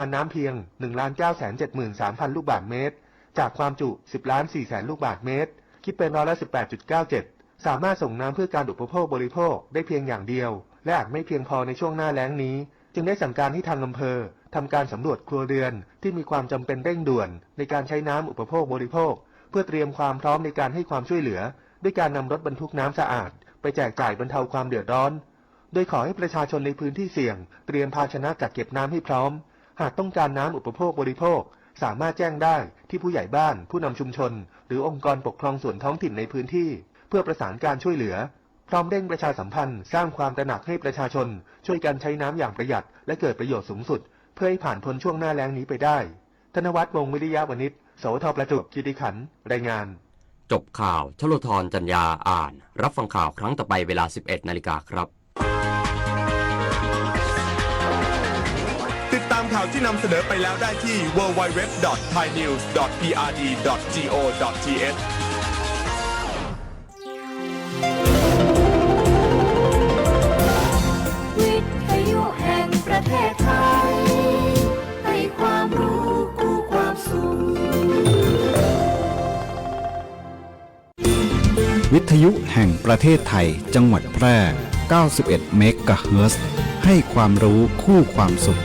น้ำเพียง 1,973,000 ลูกบาศก์เมตรจากความจุ 10,400,000 ลูกบาศก์เมตรคิดเป็น18.97%สามารถส่งน้ำเพื่อการอุปโภคบริโภคได้เพียงอย่างเดียวและอาจไม่เพียงพอในช่วงหน้าแล้งนี้จึงได้สั่งการให้ทางอำเภอทำการสำรวจครัวเรือนที่มีความจำเป็นเร่งด่วนในการใช้น้ำอุปโภคบริโภคเพื่อเตรียมความพร้อมในการให้ความช่วยเหลือด้วยการนำรถบรรทุกน้ำสะอาดไปแจกจ่ายบรรเทาความเดือดร้อนโดยขอให้ประชาชนในพื้นที่เสี่ยงเตรียมภาชนะกักเก็บน้ำให้พร้อมหากต้องการน้ำอุปโภคบริโภคสามารถแจ้งได้ที่ผู้ใหญ่บ้านผู้นำชุมชนหรือองค์กรปกครองส่วนท้องถิ่นในพื้นที่เพื่อประสานการช่วยเหลือพร้อมเร่งประชาสัมพันธ์สร้างความตระหนักให้ประชาชนช่วยกันใช้น้ำอย่างประหยัดและเกิดประโยชน์สูงสุดเพื่อให้ผ่านพ้นช่วงหน้าแล้งนี้ไปได้ธนวัฒน์ วงศ์วิริยะวณิช สวท.ประจวบคีรีขันธ์รายงานจบข่าวชโลธรจัญญาอ่านรับฟังข่าวครั้งต่อไปเวลา 11 นาฬิกาครับติดตามข่าวที่นำเสนอไปแล้วได้ที่ www.thainews.prd.go.thวิทยุแห่งประเทศไทยให้ความรู้คู่ความสุขวิทยุแห่งประเทศไทยจังหวัดแพร่ 91 เมกะเฮิรตซ์ให้ความรู้คู่ความสุข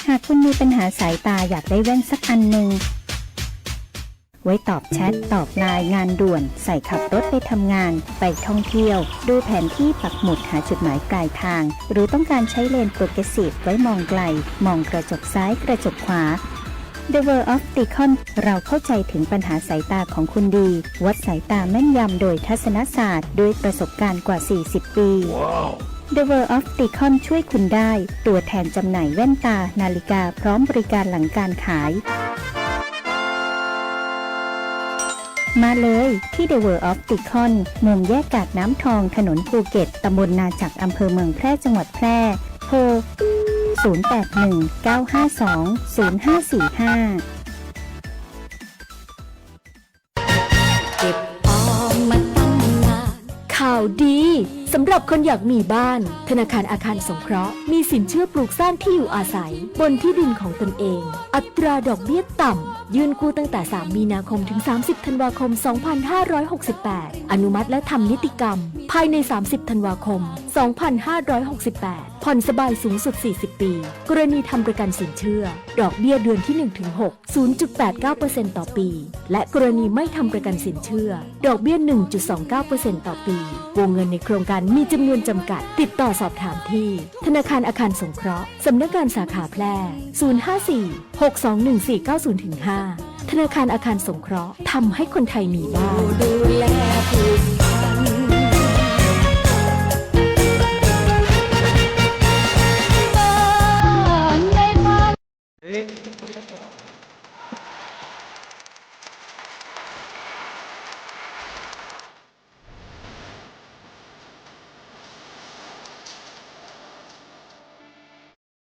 หากคุณมีปัญหาสายตาอยากได้แว่นสักอันหนึ่งไว้ตอบแชทตอบไลน์งานด่วนใส่ขับรถไปทำงานไปท่องเที่ยวดูแผนที่ปักหมุดหาจุดหมายปลายทางหรือต้องการใช้เลนโปรเกรสซีฟไว้มองไกลมองกระจกซ้ายกระจกขวา The World of Opticon เราเข้าใจถึงปัญหาสายตาของคุณดีวัดสายตาแม่นยำโดยทัศนศาสตร์ด้วยประสบการณ์กว่า 40 ปี The World of Opticon ช่วยคุณได้ตัวแทนจำหน่ายแว่นตานาฬิกาพร้อมบริการหลังการขายมาเลยที่ The World of Opticon มุมแยกกาดน้ำทองถนนภูเก็ตตำบลนาจักอำเภอเมืองแพร่จังหวัดแพร่โทร0819520545เก็บออมมาตั้งนานข่าวดีสำหรับคนอยากมีบ้านธนาคารอาคารสงเคราะห์มีสินเชื่อปลูกสร้างที่อยู่อาศัยบนที่ดินของตนเองอัตราดอกเบี้ยต่ำยื่นกู้ตั้งแต่3 มีนาคมถึง30 ธันวาคม 2568อนุมัติและทำนิติกรรมภายใน30 ธันวาคม 2568ผ่อนสบายสูงสุด40 ปีกรณีทำประกันสินเชื่อดอกเบี้ยเดือนที่ 1-6 0.89% ต่อปีและกรณีไม่ทำประกันสินเชื่อดอกเบี้ย 1.29% ต่อปีวงเงินในโครงการมีจำนวนจำกัดติดต่อสอบถามที่ธนาคารอาคารสงเคราะห์สำนักงานสาขาแพร่054-621-490-5ธนาคารอาคารสงเคราะห์ทำให้คนไทยมีบ้านดูแลผูกพัน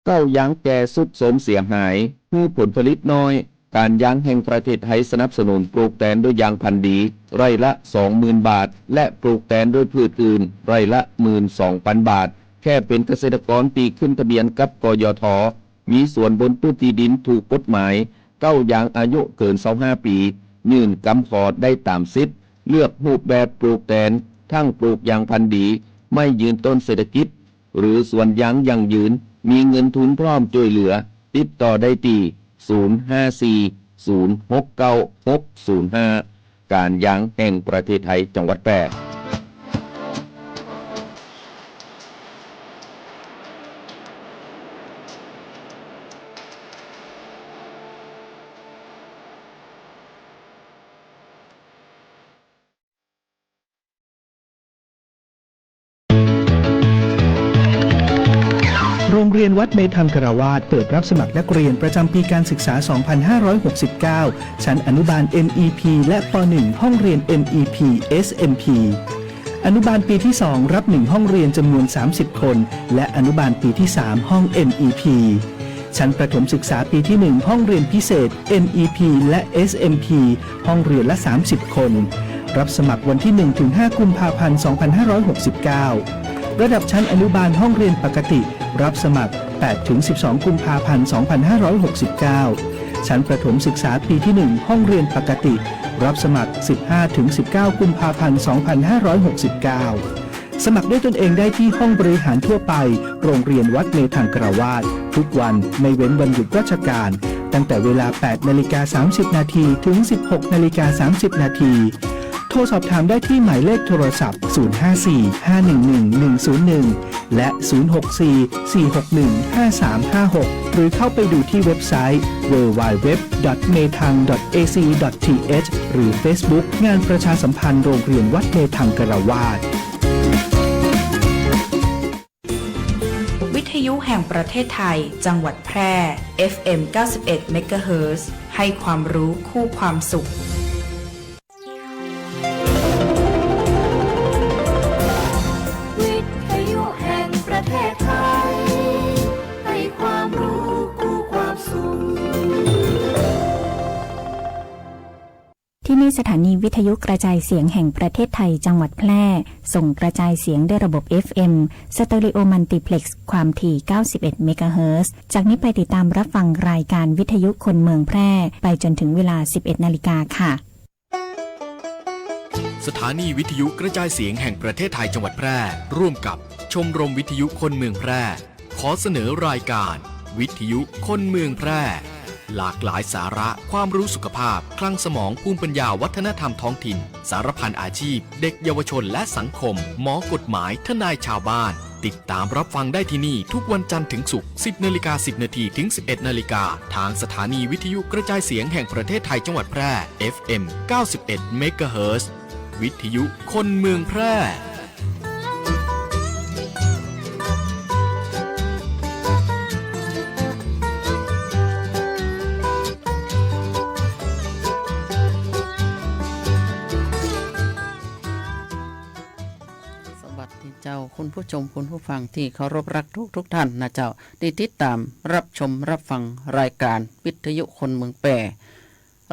เก้ายางแก่สุดโทรมเสียหายพืชผลผลิตน้อยการยางแห่งประเทศไทยสนับสนุนปลูกแตนด้วยยางพันธุ์ดีไร่ละ 20,000 บาทและปลูกแตนด้วยพืชอื่นไร่ละ 12,000 บาทแค่เป็นเกษตรกรปีขึ้นทะเบียนกับกยท.มีส่วนบนพื้นที่ดินถูกกฎหมายเก้ายางอายุเกิน25 ปียื่นกำขอได้ตามสิทธิ์เลือกรูปแบบปลูกแตนทั้งปลูกยางพันธุ์ดีไม่ยืนต้นเศรษฐกิจหรือสวนยางยั่งยืนมีเงินทุนพร้อมช่วยเหลือติดต่อได้ที่054-069-605การยางแห่งประเทศไทยจังหวัดแพร่โรงเรียนวัดเมธัมคารวาสเปิดรับสมัครนักเรียนประจำปีการศึกษา 2569 ชั้นอนุบาล MEP และป .1 ห้องเรียน MEP SMP อนุบาลปีที่ 2 รับ 1 ห้องเรียนจำนวน 30 คน และอนุบาลปีที่ 3 ห้อง MEP ชั้นประถมศึกษาปีที่ 1 ห้องเรียนพิเศษ MEP และ SMP ห้องเรียนละ 30 คนรับสมัครวันที่ 1-5 กุมภาพันธ์ 2569 ระดับชั้นอนุบาลห้องเรียนปกติรับสมัคร 8-12 กุมภาพันธ์ 2569 ชั้นประถมศึกษาปีที่ 1 ห้องเรียนปกติรับสมัคร 15-19 กุมภาพันธ์ 2569 สมัครด้วยตนเองได้ที่ห้องบริหารทั่วไปโรงเรียนวัดเมธังกรวาสทุกวันไม่เว้นวันหยุดราชการตั้งแต่เวลา 8:30 นาทีถึง 16:30 นาทีโทรสอบถามได้ที่หมายเลขโทรศัพท์ 054-511-101 และ 064-461-5356 หรือเข้าไปดูที่เว็บไซต์ www.metang.ac.th หรือ Facebook งานประชาสัมพันธ์โรงเรียนวัดเมธังกรวาส วิทยุแห่งประเทศไทยจังหวัดแพร่ FM 91 เมกะเฮิรตซ์ให้ความรู้คู่ความสุขวิทยุแห่งประเทศไทยให้ความรู้คู่ความสุข ที่นี่สถานีวิทยุกระจายเสียงแห่งประเทศไทยจังหวัดแพร่ส่งกระจายเสียงด้วยระบบ FM สเตอริโอมัลติเพล็กซ์ความถี่ 91 เมกะเฮิรตซ์จากนี้ไปติดตามรับฟังรายการวิทยุคนเมืองแพร่ไปจนถึงเวลา 11 นาฬิกาค่ะ สถานีวิทยุกระจายเสียงแห่งประเทศไทยจังหวัดแพร่ร่วมกับชมรมวิทยุคนเมืองแพร่ขอเสนอรายการวิทยุคนเมืองแพร่หลากหลายสาระความรู้สุขภาพคลังสมองภูมิปัญญาวัฒนธรรมท้องถิ่นสารพันอาชีพเด็กเยาวชนและสังคมหมอกฎหมายทนายชาวบ้านติดตามรับฟังได้ที่นี่ทุกวันจันทร์ถึงศุกร์ 10:10 นถึง 11:00 นทางสถานีวิทยุกระจายเสียงแห่งประเทศไทยจังหวัดแพร่ FM 91 เมกะเฮิรตซ์วิทยุคนเมืองแพร่ เจ้าคุณผู้ชมคุณผู้ฟังที่เคารพรักทุกท่านนะเจ้าที่ติดตามรับชมรับฟังรายการวิทยุคนเมืองแปร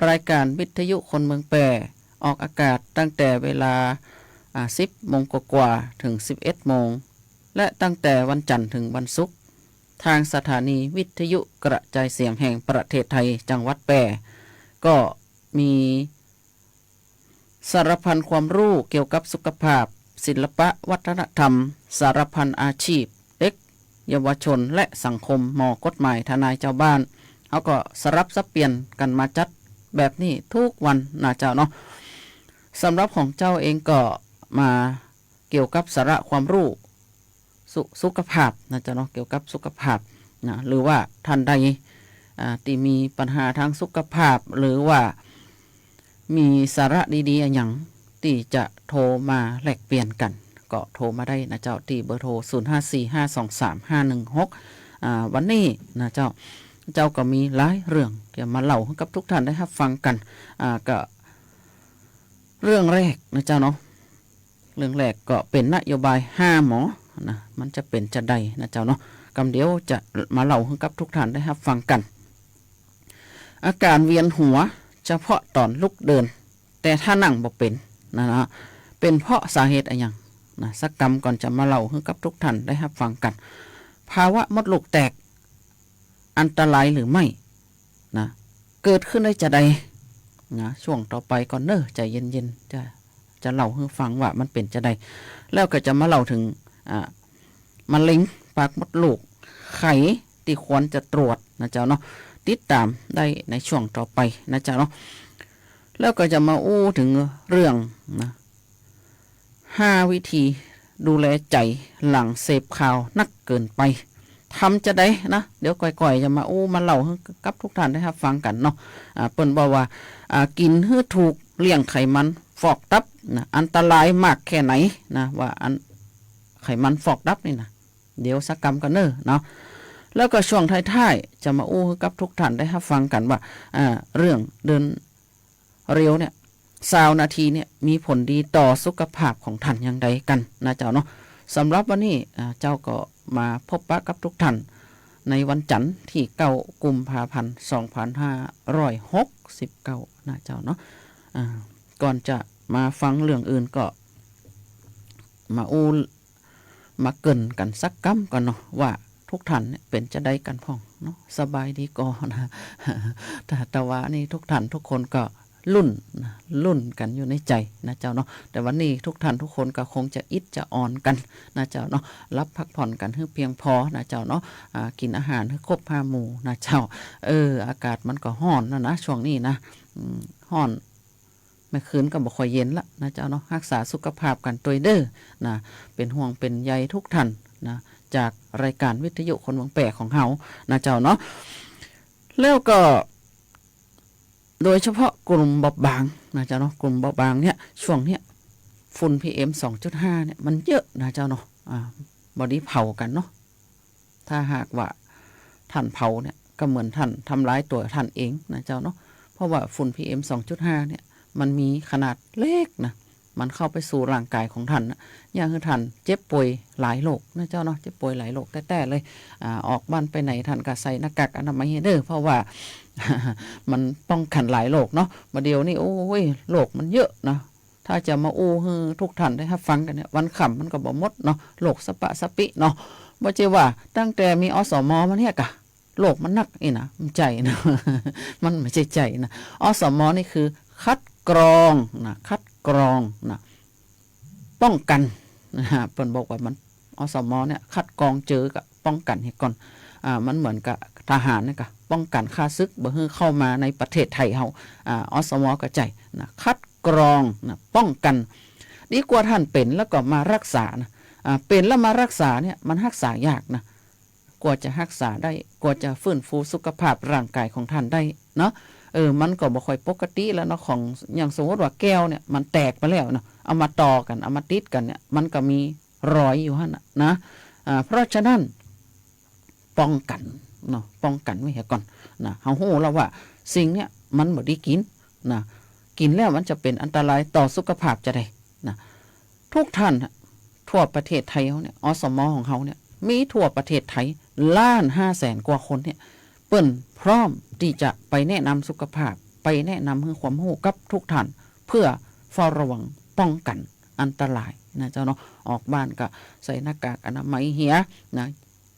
รายการวิทยุคนเมืองแปรออกอากาศตั้งแต่เวลา10 โมงกว่าถึง 11 โมงและตั้งแต่วันจันทร์ถึงวันศุกร์ทางสถานีวิทยุกระจายเสียงแห่งประเทศไทยจังหวัดแปรก็มีสารพันความรู้เกี่ยวกับสุขภาพศิลปะวัฒนธรรมสารพันอาชีพเด็กเยาวชนและสังคมหมอกฎหมายทนายเจ้าบ้านเขาก็สลับสับเปลี่ยนกันมาจัดแบบนี้ทุกวันนะเจ้าเนาะสำหรับของเจ้าเองก็มาเกี่ยวกับสาระความรู้สุขภาพนะเจ้าเนาะเกี่ยวกับสุขภาพนะหรือว่าท่านใดที่มีปัญหาทางสุขภาพหรือว่ามีสาระดีๆอย่างที่จะโทรมาแลกเปลี่ยนกันก็โทรมาได้นะเจ้าที่เบอร์โทร 0545235516 วันนี้นะเจ้าก็มีหลายเรื่องจะมาเล่าให้กับทุกท่านได้รับฟังกันก็เรื่องแรกนะเจ้าเนาะเรื่องแรกก็เป็นนโยบาย5หมอนะมันจะเป็นจะใดนะเจ้าเนาะกำเดียวจะมาเล่าให้กับทุกท่านได้รับฟังกันอาการเวียนหัวเฉพาะตอนลุกเดินแต่ถ้านั่งบ่เป็นนะเป็นเพราะสาเหตุอะไรอย่างนะสักกรรมก่อนจะมาเล่าให้กับทุกท่านได้รับฟังกันภาวะมดลูกแตกอันตรายหรือไม่นะเกิดขึ้นได้จะใดนะช่วงต่อไปก่อนเนอะใจเย็นๆจะเล่าให้ฟังว่ามันเป็นจะใดแล้วก็จะมาเล่าถึงมะเร็งปากมดลูกไข้ที่ควรจะตรวจนะเจ้าเนาะติดตามได้ในช่วงต่อไปนะเจ้าเนาะแล้วก็จะมาอู้ถึงเรื่องนะ5 วิธีดูแลใจหลังเสพข่าวนักเกินไปทำจะได้นะเดี๋ยวก่อยๆจะมาอู้มาเล่าให้กับทุกท่านได้รับฟังกันเนาะเปิ้นบอกว่ากินให้ถูกเลี่ยงไขมันฟอกตับนะอันตรายมากแค่ไหนนะว่าไขมันฟอกตับนี่นะเดี๋ยวสักกรรมกันเนอะเนาะแล้วก็ช่วงท้ายๆจะมาอู้ให้กับทุกท่านได้รับฟังกันว่าเรื่องเดินเร็วเนี่ย20 นาทีเนี่ยมีผลดีต่อสุขภาพของท่านอย่างไรกันนะเจ้าเนาะสำหรับวันนี้เจ้าก็มาพบปะกับทุกท่านในวันจันทร์ที่9 กุมภาพันธ์ 2569นะเจ้าเนาะก่อนจะมาฟังเรื่องอื่นก็ มาเกินกันสักกัมก่อนเนาะว่าทุกท่านเนี่ยเป็นจะได้กันพ่องเนาะสบายดีก่อนนะ แต่ว่านี่ทุกท่านทุกคนก็รุ่นกันอยู่ในใจนะเจ้าเนาะแต่วันนี้ทุกท่านทุกคนก็คงจะอิดจะอ่อนกันนะเจ้าเนาะรับพักผ่อนกันให้เพียงพอนะเจ้าเนาะกินอาหารให้ครบ5 หมู่นะเจ้าอากาศมันก็ร้อนนะช่วงนี้นะร้อนเมื่อคืนก็บ่ค่อยเย็นละนะเจ้าเนาะรักษาสุขภาพกันตัวเด้อนะเป็นห่วงเป็นใยทุกท่านนะจากรายการวิทยุคนเมืองแปะของเฮานะเจ้าเนาะแล้วก็โดยเฉพาะกลุ่มบอบบางนะเจ้าเนาะกลุ่มบอบบางเนี่ยช่วงเนี้ยฝุ่น PM 2.5 เนี่ยมันเยอะนะเจ้าเนาะบอดี้เผากันเนาะถ้าหากว่าท่านเผาเนี่ยก็เหมือนท่านทำร้ายตัวท่านเองนะเจ้าเนาะเพราะว่าฝุ่น PM 2.5 เนี่ยมันมีขนาดเล็กนะมันเข้าไปสู่ร่างกายของท่านนะอย่างคือท่านเจ็บป่วยหลายโรคนะเจ้าเนาะเจ็บป่วยหลายโรคแต่เลยออกบ้านไปไหนท่านก็ใส่หน้ากากอนามัยเด้อเพราะว่า มันป้องกันหลายโรคเนาะมาเดียวนี่โอ้ยโรคมันเยอะนะถ้าจะมาอู้ให้ทุกท่านได้รับฟังกันเนี่ยวันค่ำมันก็บ่หมดเนาะโรคสปะสปิเนาะบ่ใช่ว่าตั้งแต่มีอสมมาเนี่ยกะโรคมันนักนะมันใจนะ มันไม่ใช่ใจนะอสมนี่คือคัดกรองนะคัดกรองนะป้องกันนะฮะเปิ้นบอกว่ามันอสมเนี่ยคัดกรองเจอกับป้องกันให้ก่อนมันเหมือนกับทหารนี่ก็ป้องกันฆ่าศึกบ่ให้เข้ามาในประเทศไทยเฮาอสมก็ใจนะคัดกรองนะป้องกันดีกว่าท่านเป็นแล้วก็มารักษานะเป็นแล้วมารักษาเนี่ยมันรักษายากนะกว่าจะรักษาได้กว่าจะฟื้นฟูสุขภาพร่างกายของท่านได้เนาะมันก็บ่ค่อยปกติแล้วเนาะของอย่างสมมติว่าแก้วเนี่ยมันแตกไปแล้วเนาะเอามาต่อกันเอามาติดกันเนี่ยมันก็มีรอยอยู่หั่นนะเพราะฉะนั้นป้องกันเนาะป้องกันไว้ให้ก่อนนะเฮาฮู้แล้วว่าสิ่งเนี้ยมันบ่ได้กินนะกินแล้วมันจะเป็นอันตรายต่อสุขภาพจะได้นะทุกท่านทั่วประเทศไทยเฮาเนี่ยอสมของเฮาเนี่ยมีทั่วประเทศไทย1,500,000 กว่าคนเนี่ยเปิ้นพร้อมที่จะไปแนะนำสุขภาพไปแนะนำให้ความรู้กับทุกท่านเพื่อเฝ้าระวังป้องกันอันตรายนะเจ้าเนาะออกบ้านก็ใส่หน้ากากอนามัยเหียนะ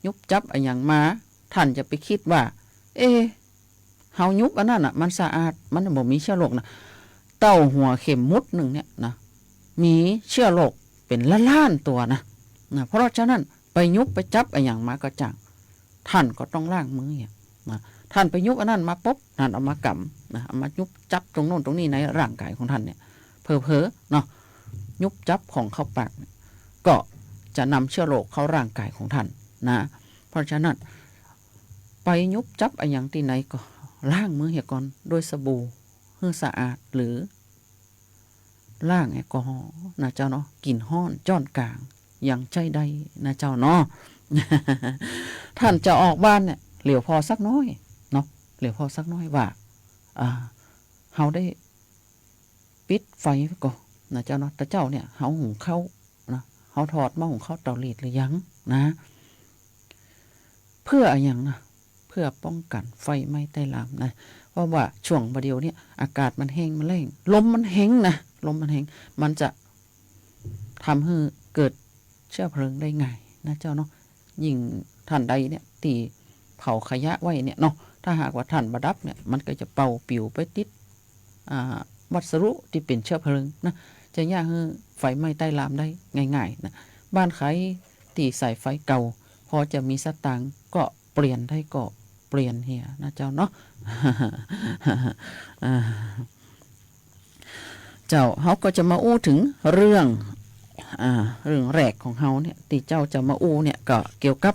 ยุบจับอะไรอย่างมาท่านจะไปคิดว่าเฮายุบอันนั้นน่ะมันสะอาดมันบ่มีเชื้อโรคนะเต้าหัวเข็มมุดหนึ่งเนี่ยนะมีเชื้อโรคเป็นล้านๆตัวนะเพราะฉะนั้นไปยุบไปจับอะไรอย่างมาก็จังท่านก็ต้องล้างมือเนี่ยนะท่านไปยุบอันนั้นมาปุ๊บท่านเอามากำนะเอามายุบจับตรงโน้นตรงนี้ในร่างกายของท่านเนี่ยเผลอๆเนาะยุบจับของเข้าปากก็จะนำเชื้อโรคเข้าร่างกายของท่านนะเพราะฉะนั้นไปยุบจับอะไรอย่างที่ไหนก็ล้างมือเหียก่อนโดยสบู่ให้สะอาดหรือล้างแอลกอฮอล์นะเจ้าเนาะกลิ่นห้อนจ้อนกลางอย่างใจได้นะเจ้าเนาะ ท่านจะออกบ้านเนี่ยเหลียวพอสักน้อยเนาะเหลียวพอสักน้อยว่าเฮาได้ปิดไฟไว้ก่อนนะเจ้าเนาะแต่เจ้าเนี่ยเฮาหุงข้าวนะเฮาทอดมาหุงข้าวเตารีดหรือยังนะเพื่ออะไรอย่างนะเพื่อป้องกันไฟไหม้ใต้ลามนะเพราะว่าช่วงประเดี๋ยวนี้อากาศมันแห้งมันแรงลมมันแห้งนะลมมันแห้งมันจะทำให้เกิดเชื้อเพลิงได้ง่ายนะเจ้าเนาะยิ่งท่านใดเนี่ยตีเผาขยะไว้เนี่ยเนาะถ้าหากว่าท่านประดับเนี่ยมันก็จะเป่าปิวไปติดวัสดุที่เป็นเชื้อเพลิงนะจะยากให้ไฟไหม้ใต้ลามได้ง่ายๆนะบ้านใครตีใส่ไฟเก่าพอจะมีสตางค์ก็เปลี่ยนได้ก็เปลี่ยนเฮียนะเจ้าเนาะ เจ้าเขาก็จะมาอู้ถึงเรื่องแรกของเขาเนี่ยที่เจ้าจะมาอู้เนี่ยก็เกี่ยวกับ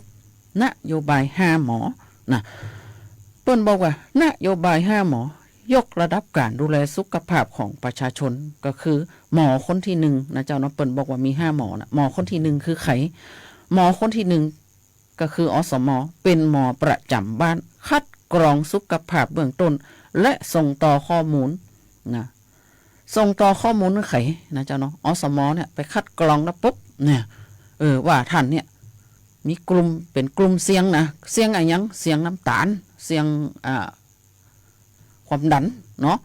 นโยบาย5 หมอนะเปิ้นบอกว่านโยบาย5 หมอยกระดับการดูแลสุขภาพของประชาชนก็คือหมอคนที่1นะเจ้าเนาะเปิ้นบอกว่ามี5 หมอนะหมอคนที่1คือไขหมอคนที่1ก็คืออสมเป็นหมอประจำบ้านคัดกรองสุขภาพเบื้องต้นและส่งต่อข้อมูลนะส่งต่อข้อมูลไขนะเจ้าเนาะอสมเนี่ยไปคัดกรองแล้วปุ๊บเนี่ยว่าท่านเนี่ยมีกลุ่มเป็นกลุ่มเสี่ยงนะเสี่ยงอะไรยังเสี่ยงน้ำตาลเสี่ยงความดันเนาะ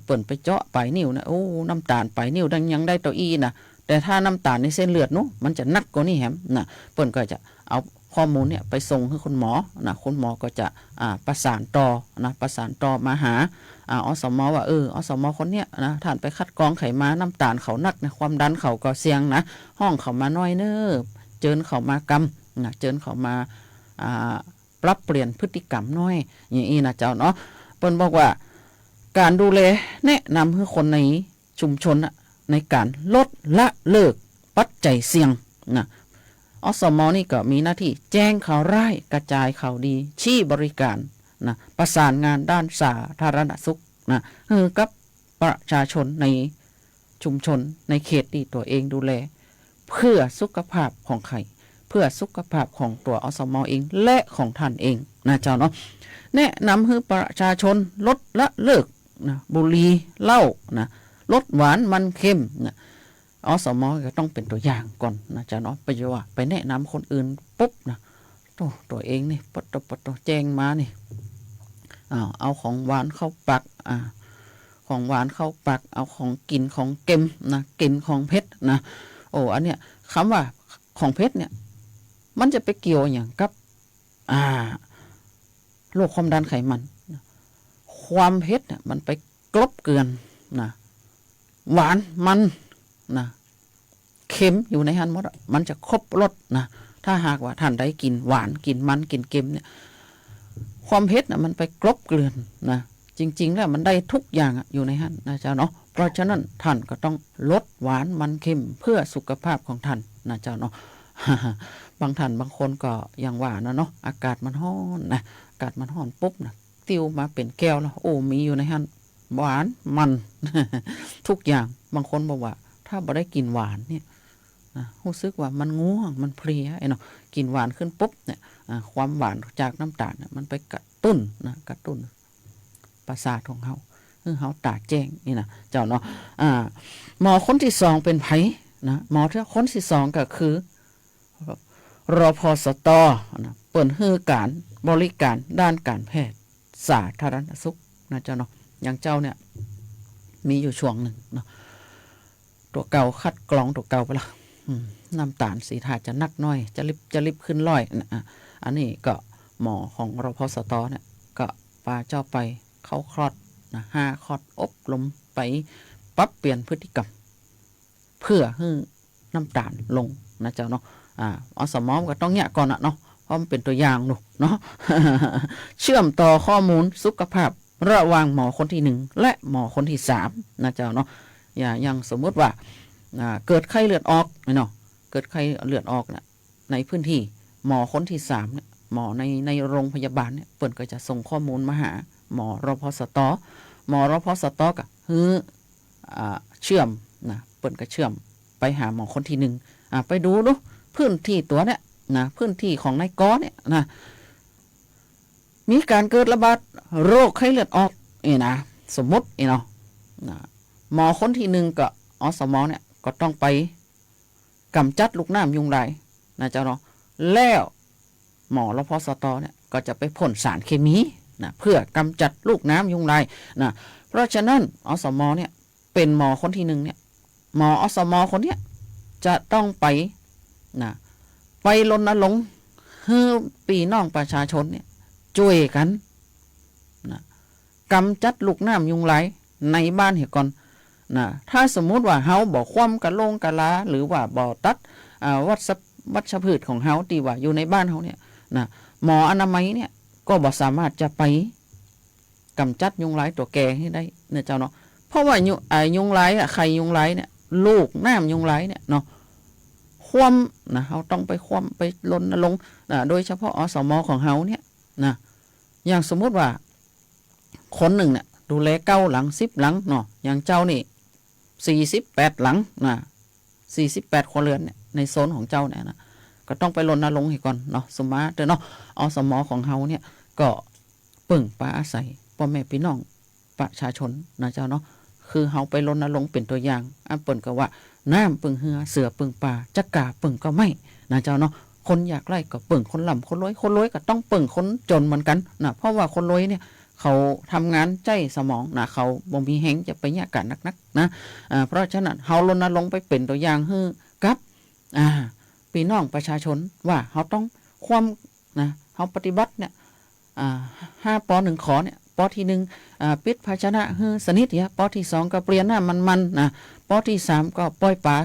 เปิ่นไปเจาะปลายนิ้วนะโอ้น้ำตาลปลายนิ้วดังยังได้ตัวอีนะ แต่ถ้าน้ำตาลในเส้นเลือดนู้มันจะนักกว่านี้แฮมนะเปิ้นก็จะเอาข้อมูลเนี่ยไปส่งให้คุณหมอนะคุณหมอก็จะประสานต่อนะประสานต่อมาหาอสมว่าอสมคนเนี้ยนะท่านไปคัดกรองไขม้าน้ำตาลเขานักนะความดันเขาก็เสี่ยงนะห้องเขามาน้อยเนอเจิญเขามากำนะเจิญเขามาปรับเปลี่ยนพฤติกรรมน้อยอย่างนี้นะเจ้าเนาะเปิ้นบอกว่าการดูแลแนะนำให้คนในชุมชนในการลดละเลิกปัจจัยเสี่ยงนะอสมนี่ก็มีหน้าที่แจ้งข่าวร้ายกระจายข่าวดีชี้บริการนะประสานงานด้านสาธารณสุขนะกับประชาชนในชุมชนในเขตที่ตัวเองดูแลเพื่อสุขภาพของใครเพื่อสุขภาพของตัวอสมเองและของท่านเองนะเจ้าเนาะแนะนำให้ประชาชนลดละเลิกนะบุหรี่เหล้านะลดหวานมันเค็มนะอสมก็ต้องเป็นตัวอย่างก่อนนะจ๊ะเนาะไปว่าไปแนะนำคนอื่นปุ๊บนะตัวเองนี่ปตแจ้งมานี่เอาของหวานเข้าปากของหวานเข้าปากเอาของกินของเค็มนะกินของเผ็ดนะอันเนี้ยคำว่าของเผ็ดเนี่ยมันจะไปเกี่ยวอย่างกับโรคความดันไขมันความเผ็ดเนี่ยมันไปกลบเกลื่อนนะหวานมันนะเค็มอยู่ในหันหมดมันจะครบรสนะถ้าหากว่าท่านได้กินหวานกินมันกินเค็มเนี่ยความเผ็ดนะมันไปกลบเกลื่อนนะจริงๆแล้วมันได้ทุกอย่างอยู่ในหันนะเจ้าเนาะเพราะฉะนั้นท่านก็ต้องลดหวานมันเค็มเพื่อสุขภาพของท่านนะเจ้าเนาะ บางท่านบางคนก็อย่างว่านะเนาะอากาศมันร้อนนะอากาศมันร้อนปุ๊บนะติวมาเป็นแก้วแล้วมีอยู่ในหันหวานมัน ทุกอย่างบางคนบอกว่าถ้าบ่ได้กินหวานเนี่ยนะรู้สึกว่ามันง่วงมันเพลียเนาะกินหวานขึ้นปุ๊บเนี่ยความหวานจากน้ำตาลเนี่ยมันไปกระตุ้นกระตุ้นประสาทของเขาตาแจ้งนี่นะเจ้าเนาะหมอคนที่สองเป็นไผนะหมอที่คนที่สองก็คือรพสตนะเปิดให้การบริการด้านการแพทย์สาธารณสุขนะเจ้าเนาะอย่างเจ้าเนี่ยมีอยู่ช่วงหนึ่งเนาะตัวเก่าคัดกรองตัวเก่าไปละน้ำตาลสีถาจะนักน้อยจะลิบขึ้นร้อยอันนี้ก็หมอของรพสตเนี่ยก็พาเจ้าไปเข้าคลอดนะ5 คลอดอบรมไปปรับเปลี่ยนพฤติกรรมเพื่อให้น้ำตาลลงนะเจ้าเนาะอสมก็ต้องเนี่ยก่อนเนาะเพราะมันเป็นตัวอย่างเนาะ เชื่อมต่อข้อมูลสุขภาพระหว่างหมอคนที่1และหมอคนที่3นะเจ้าเนาะอย่างสมมติว่าเกิดไข้เลือดออกเนาะเกิดไข้เลือดออกนะในพื้นที่หมอคนที่3เนี่ยหมอในโรงพยาบาลเนี่ยเปิ่นก็จะส่งข้อมูลมาหาหมอรพสตหมอรพสตก็เชื่อมนะเปิ่นก็เชื่อมไปหาหมอคนที่1ไปดูพื้นที่ตัวเนี่ยนะพื้นที่ของนายกเนี่ยนะมีการเกิดระบาดโรคไข้เลือดออกนะสมมติเนาะหมอคนที่1ก็อสมเนี่ยก็ต้องไปกำจัดลูกน้ำยุงลายนะเจ้าเนาะแล้วหมอรพสตเนี่ยก็จะไปพ่นสารเคมีนะเพื่อกำจัดลูกน้ำยุงลายนะเพราะฉะนั้นอสมเนี่ยเป็นหมอคนที่1เนี่ยหมออสมคนเนี้ยจะต้องไปไปรณรงค์ให้พี่น้องประชาชนเนี่ยช่วยกันกำจัดลูกน้ำยุงลายในบ้านเหตุก่อนถ้าสมมุติว่าเฮาบ่คว่ำกะโลงกะลาหรือว่าบ่ตัดวัชพืชของเฮาที่ว่าอยู่ในบ้านเฮาเนี่ยหมออนามัยเนี่ยก็บ่สามารถจะไปกำจัดยุงลายตัวแก่ให้ได้เนี่ยเจ้าเนาะเพราะว่ายุงลายไข่ยุงลายเนี่ยลูกน้ำยุงลายเนี่ยเนาะคว่ำเฮาต้องไปคว่ำไปรณรงค์โดยเฉพาะอสมของเฮาเนี่ยอย่างสมมุติว่าคนหนึ่งเนี่ยดูแล9 หลัง10 หลังเนาะอย่างเจ้านี่48 หลัง48 ครัวเรือนเนี่ยในโซนของเจ้าเนี่ยนะก็ต้องไปรณรงค์ให้ก่อนเนาะสมาร์ทเนาะอสมของเฮาเนี่ยก็ปึ่งปาอาศัยพ่อแม่พี่น้องประชาชนนะเจ้าเนาะคือเฮาไปรณรงค์เป็นตัวอย่างเปิ้นก็ว่าน้ำปึ่งเหือเสือปึ่งป่าจักกาปึ่งก็ไม่นะเจ้าเนาะคนอยากไล่ก็ปึ่งคนลำคนรวยก็ต้องปึ่งคนจนเหมือนกันนะเพราะว่าคนรวยเนี่ย เขาทำงานใจสมองนะเขาบ่มีแหงจะไปแยกกันนักๆนะเพราะฉะนั้นเฮารณรงค์ไปเป็นตัวอย่างให้กับพี่น้องประชาชนว่าเฮาต้องความนะเฮาปฏิบัติเนี่ย5 ป 1 ขอเนี่ยปที่1ปิดภาชนะให้สนิทเนี่ยปที่2ก็เปลี่ยนน้ำมันนะปที่3ก็ปล่อยปลา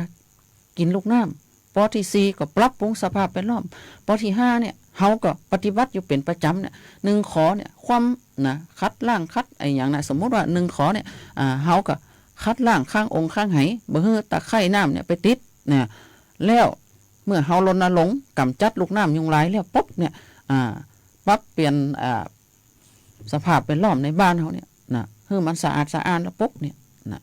กินลูกน้ำปที่4ก็ปรับปรุงสภาพแวดล้อมปที่5เนี่ยเฮาก็ปฏิบัติอยู่เป็นประจำเนี่ย1 ขอเนี่ยความนะคัดล่างคัดไอ้อย่างนะสมมติว่า1 ขอเนี่ยเฮาก็คัดล่างข้างองค์ข้างไหบ่ให้ตะไคร่น้ำเนี่ยไปติดเนี่ยแล้วเมื่อเฮารณรงค์กำจัดลูกน้ำยุงลายแล้วปุ๊บเนี่ยปรับเปลี่ยนสภาพแวดล้อมในบ้านเฮาเนี่ยนะให้มันสะอาดแล้วปุ๊บเนี่ยนะ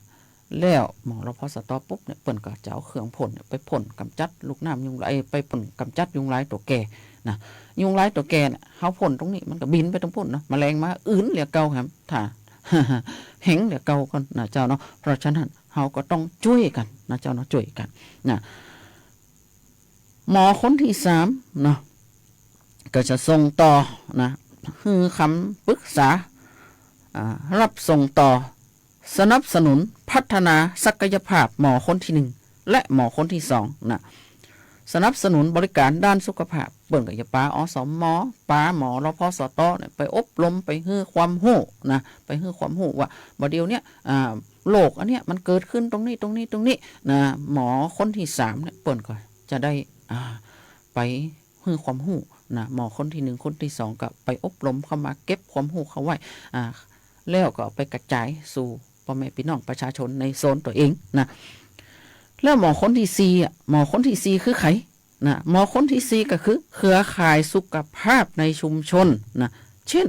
แล้วหมอรพสตปุ๊บเนี่ยเปิ้นก็จะเอาเครื่องพ่นไปพ่นกำจัดลูกน้ำยุงลายไปพ่นกำจัดยุงลายตัวแก่นะยุงลายตัวแก่เนี่ยเฮาพ่นตรงนี้มันก็บินไปตรงพุ่นเนาะแมลงมาอื่นเหลือเก่าครับถ้า แหงเหลือเก่ากันนะเจ้าเนาะเพราะฉะนั้นเฮาก็ต้องช่วยกันนะเจ้าเนาะช่วยกันนะหมอคนที่3เนาะก็จะส่งต่อนะคือคำปรึกษารับส่งต่อสนับสนุนพัฒนาศักยภาพหมอคนที่1และหมอคนที่2นะสนับสนุนบริการด้านสุขภาพเปิ่นกับยาป้าอสมป้าหมอรพสตเนี่ยไปอบรมไปให้ความรู้นะไปให้ความรู้ว่าบ่เดียวเนี่ยโรคอันเนี้ยมันเกิดขึ้นตรงนี้นะหมอคนที่3เนี่ยเปิ่นก็จะได้ไปให้ความรู้นะหมอคนที่1คนที่2ก็ไปอบรมเข้ามาเก็บความรู้เขาไว้แล้วก็ไปกระจายสู่พ่อแม่พี่น้องประชาชนในโซนตัวเองนะแล้วหมอคนที่4หมอคนที่4คือใครนะหมอคนที่4ก็คือเครือข่ายสุขภาพในชุมชนนะเช่น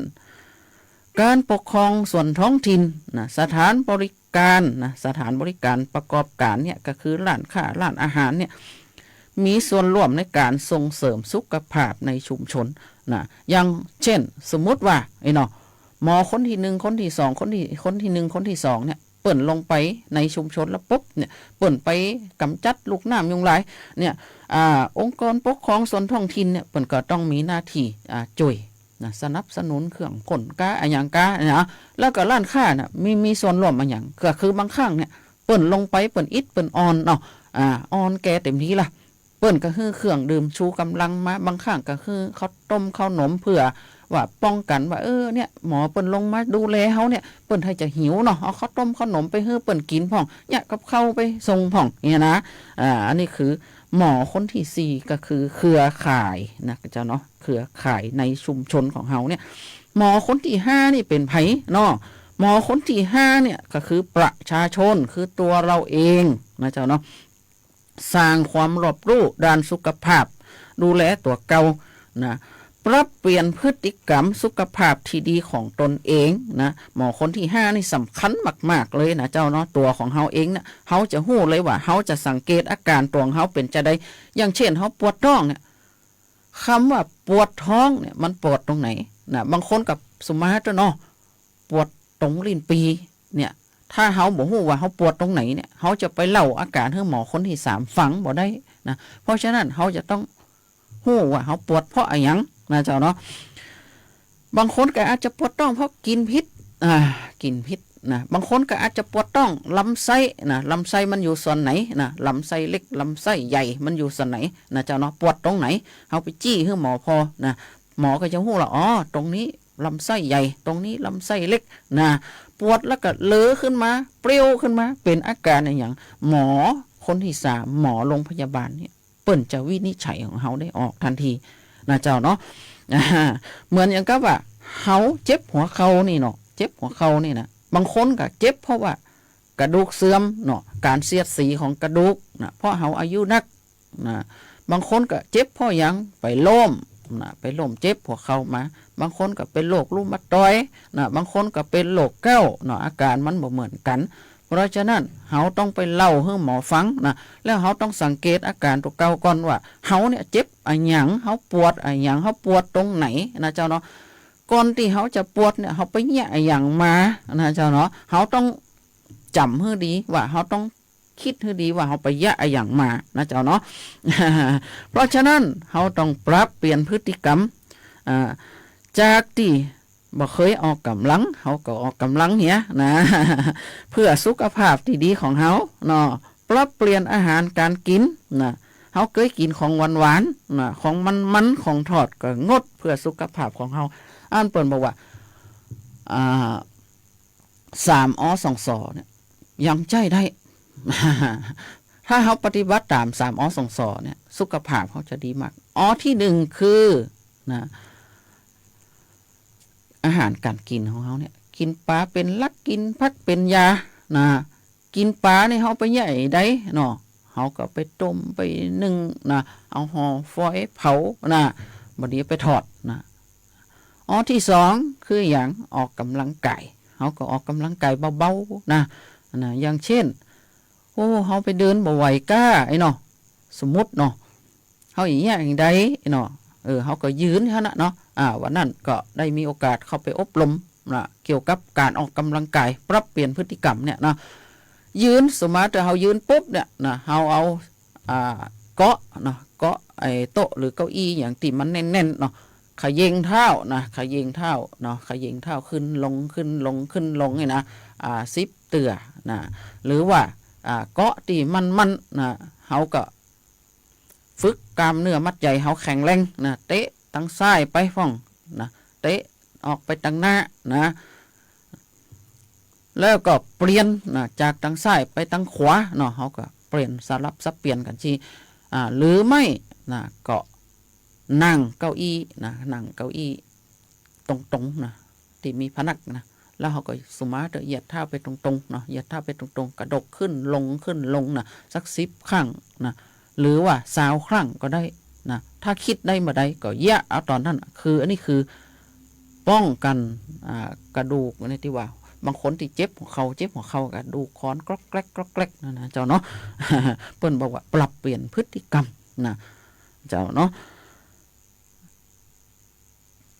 การปกครองส่วนท้องถิ่นนะสถานบริการนะสถานบริการประกอบการเนี่ยก็คือร้านค้าร้านอาหารเนี่ยมีส่วนร่วมในการส่งเสริมสุขภาพในชุมชนนะอย่างเช่นสมมติว่าไอ้เนาะหมอคนที่1คนที่2คนที่1คนที่2เนี่ยเปิ่นลงไปในชุมชนแล้วปุ๊บเนี่ยเปิ่นไปกำจัดลูกน้ำยุงลายเนี่ยองค์กรปกครองส่วนท้องถิ่นเนี่ยเปิ่นก็ต้องมีหน้าที่ช่วยนะสนับสนุนเครื่องขนกาอะไรอย่างกานะแล้วก็ร้านค้าน่ะมีส่วนร่วมอะไรอย่างก็คือบางครั้งเนี่ยเปิ่นลงไปเปิ่นอิดเปิ่นออนเนาะออนแกเต็มที่ล่ะเปิ่นก็คือเครื่องดื่มชูกำลังมาบางครั้งก็คือข้าวต้มข้าวหนมเพื่อว่าป้องกันว่าเนี่ยหมอเปิ่นลงมาดูแลเฮาเนี่ยเปิ่นให้จะหิวเนาะเอาข้าวต้มข้าวหนมไปให้เปิ่นกินพ่องเนี่ยกับข้าวไปส่งพ่องเนี่ยนะอันนี้คือหมอคนที่4ก็คือเครือข่ายนะเจ้าเนาะเครือข่ายในชุมชนของเฮาเนี่ยหมอคนที่5นี่เป็นไผเนาะหมอคนที่5เนี่ยก็คือประชาชนคือตัวเราเองนะเจ้าเนาะสร้างความรอบรู้ด้านสุขภาพดูแลตัวเก่านะปรับเปลี่ยนพฤติกรรมสุขภาพที่ดีของตนเองนะหมอคนที่5นี่สำคัญมากๆเลยนะเจ้าเนาะตัวของเฮาเองเนี่ยเฮาจะรู้เลยว่าเฮาจะสังเกตอาการตัวของเฮาเป็นจะได้อย่างเช่นเฮาปวดท้องเนี่ยคำว่าปวดท้องเนี่ยมันปวดตรงไหนนะบางคนกับสมาร์ทเนาะปวดตรงลิ้นปีเนี่ยถ้าเฮาบ่ฮู้ว่าเฮาปวดตรงไหนเนี่ยเฮาจะไปเล่าอาการให้หมอคนที่3ฟังบ่ได้นะเพราะฉะนั้นเฮาจะต้องฮู้ว่าเฮาปวดเพราะอะไรหยังนะเจ้าเนาะบางคนก็อาจจะปวดท้องเพราะกินพิษกินพิษนะบางคนก็อาจจะปวดท้องลำไส้นะลำไส้มันอยู่ส่วนไหนนะลำไส้เล็กลำไส้ใหญ่มันอยู่ส่วนไหนนะเจ้าเนาะปวดตรงไหนเฮาไปจี้ให้หมอพอนะหมอก็จะฮู้ละตรงนี้ลำไส้ใหญ่ตรงนี้ลำไส้เล็กนะปวดแล้วก็เลอะขึ้นมาเปรี้ยวขึ้นมาเป็นอาการอย่างหมอคนที่3หมอโรงพยาบาลเนี่ยเปิ้นจะวินิจฉัยของเฮาได้ออกทันทีนะเจ้าเนาะเหมือนอย่างกับว่าเฮาเจ็บหัวเข่านี่เนาะเจ็บหัวเข่านี่นะบางคนก็เจ็บเพราะว่ากระดูกเสื่อมเนาะการเสียดสีของกระดูกนะเพราะเฮาอายุนักนะบางคนก็เจ็บเพราะหยังไปล้มนะไปล้มเจ็บหัวเข่ามาบางคนก็เป็นโรครูมาตอยด์นะบางคนก็เป็นโรคแก้วเนาะอาการมันบ่เหมือนกันเพราะฉะนั้นเฮาต้องไปเล่าให้หมอฟังนะแล้วเฮาต้องสังเกตอาการตัวเก่าก่อนว่าเฮาเนี่ยเจ็บอะไรหยังเฮาปวดอะไรหยังเฮาปวดตรงไหนนะเจ้าเนาะก่อนที่เฮาจะปวดเนี่ยเฮาไปแยะอะไรหยังมานะเจ้าเนาะเฮาต้องจำให้ดีว่าเฮาต้องคิดให้ดีว่าเฮาไปแยะอะไรหยังมานะเจ้าเนาะ เพราะฉะนั้นเฮาต้องปรับเปลี่ยนพฤติกรรมจากที่ บ่เคยออกกำลังเขาก็ออกกำลังเหี้ยนะ เพื่อสุขภาพที่ดีของเขาเนาะปรับเปลี่ยนอาหารการกินนะเขาเคยกินของหวานๆนะของมันๆของทอดก็งดเพื่อสุขภาพของเขาอ่านเปิ่นบอกว่า3 อ 2 สอเนี่ยยังใจได้ ถ้าเขาปฏิบัติตาม3 อ 2 สอเนี่ยสุขภาพเขาจะดีมากที่1คือนะอาหารการกินของเขาเนี่ยกินปลาเป็นลักกินพักเป็นยานะกินปลาเนี่ยเขาไปใหญ่ได้เนาะเขาก็ไปต้มไปนึ่งนะเอาห่อฟอยเผานะบัดนี้ไปทอดนะที่2คืออย่างออกกำลังกายเขาก็ออกกำลังกายเบาๆนะอย่างเช่นเขาไปเดินบ่ไหวกล้าไอ้เนาะสมมติเนาะเขาอย่างเงี้ยอย่างใดเนาะเขาก็ยืนเท่านั้นเนาะวันนั้นก็ได้มีโอกาสเข้าไปอบรมนะเกี่ยวกับการออกกำลังกายปรับเปลี่ยนพฤติกรรมเนี่ยนะยืนสมมติเขายืนปุ๊บเนี่ยนะเขาเอาเกาะนะเกาะไอ้โต๊ะหรือเก้าอี้อย่างที่มันแน่นๆเนาะขยิงเท้านะขยิงเท้าเนาะขยิงเท้าขึ้นลงขึ้นลงขึ้นลงนี่นะ10 เตือนะหรือว่าเกาะที่มันนะเขาก็ฝึกกล้ามเนื้อมัดใหญ่เขาแข็งแรงนะเตะตั้งซ้ายไปฟ้องนะเตะออกไปตั้งหน้านะแล้วก็เปลี่ยนนะจากตั้งซ้ายไปตั้งขวาเนาะเขาก็เปลี่ยนสลับซับเปลี่ยนกันทีหรือไม่นะก็นั่งเก้าอี้นะนั่งเก้าอี้ตรงๆนะที่มีพนักนะแล้วเขาก็สมาร์ทเหยียดเท้าไปตรงๆเนาะเหยียดเท้าไปตรงๆกระดกขึ้นลงนะสัก10 ครั้งนะหรือว่า20 ครั้งก็ได้นะถ้าคิดได้มาได้ก็แยะเอาตอนนั้นคืออันนี้คือป้องกันกระดูกในที่ว่าบางคนที่เจ็บหัวเข่ากระดูกคอนกรอกแกรกนะเจ้าเนาะ เปิ้นบอกว่าปรับเปลี่ยนพฤติกรรมนะเจ้าเนาะ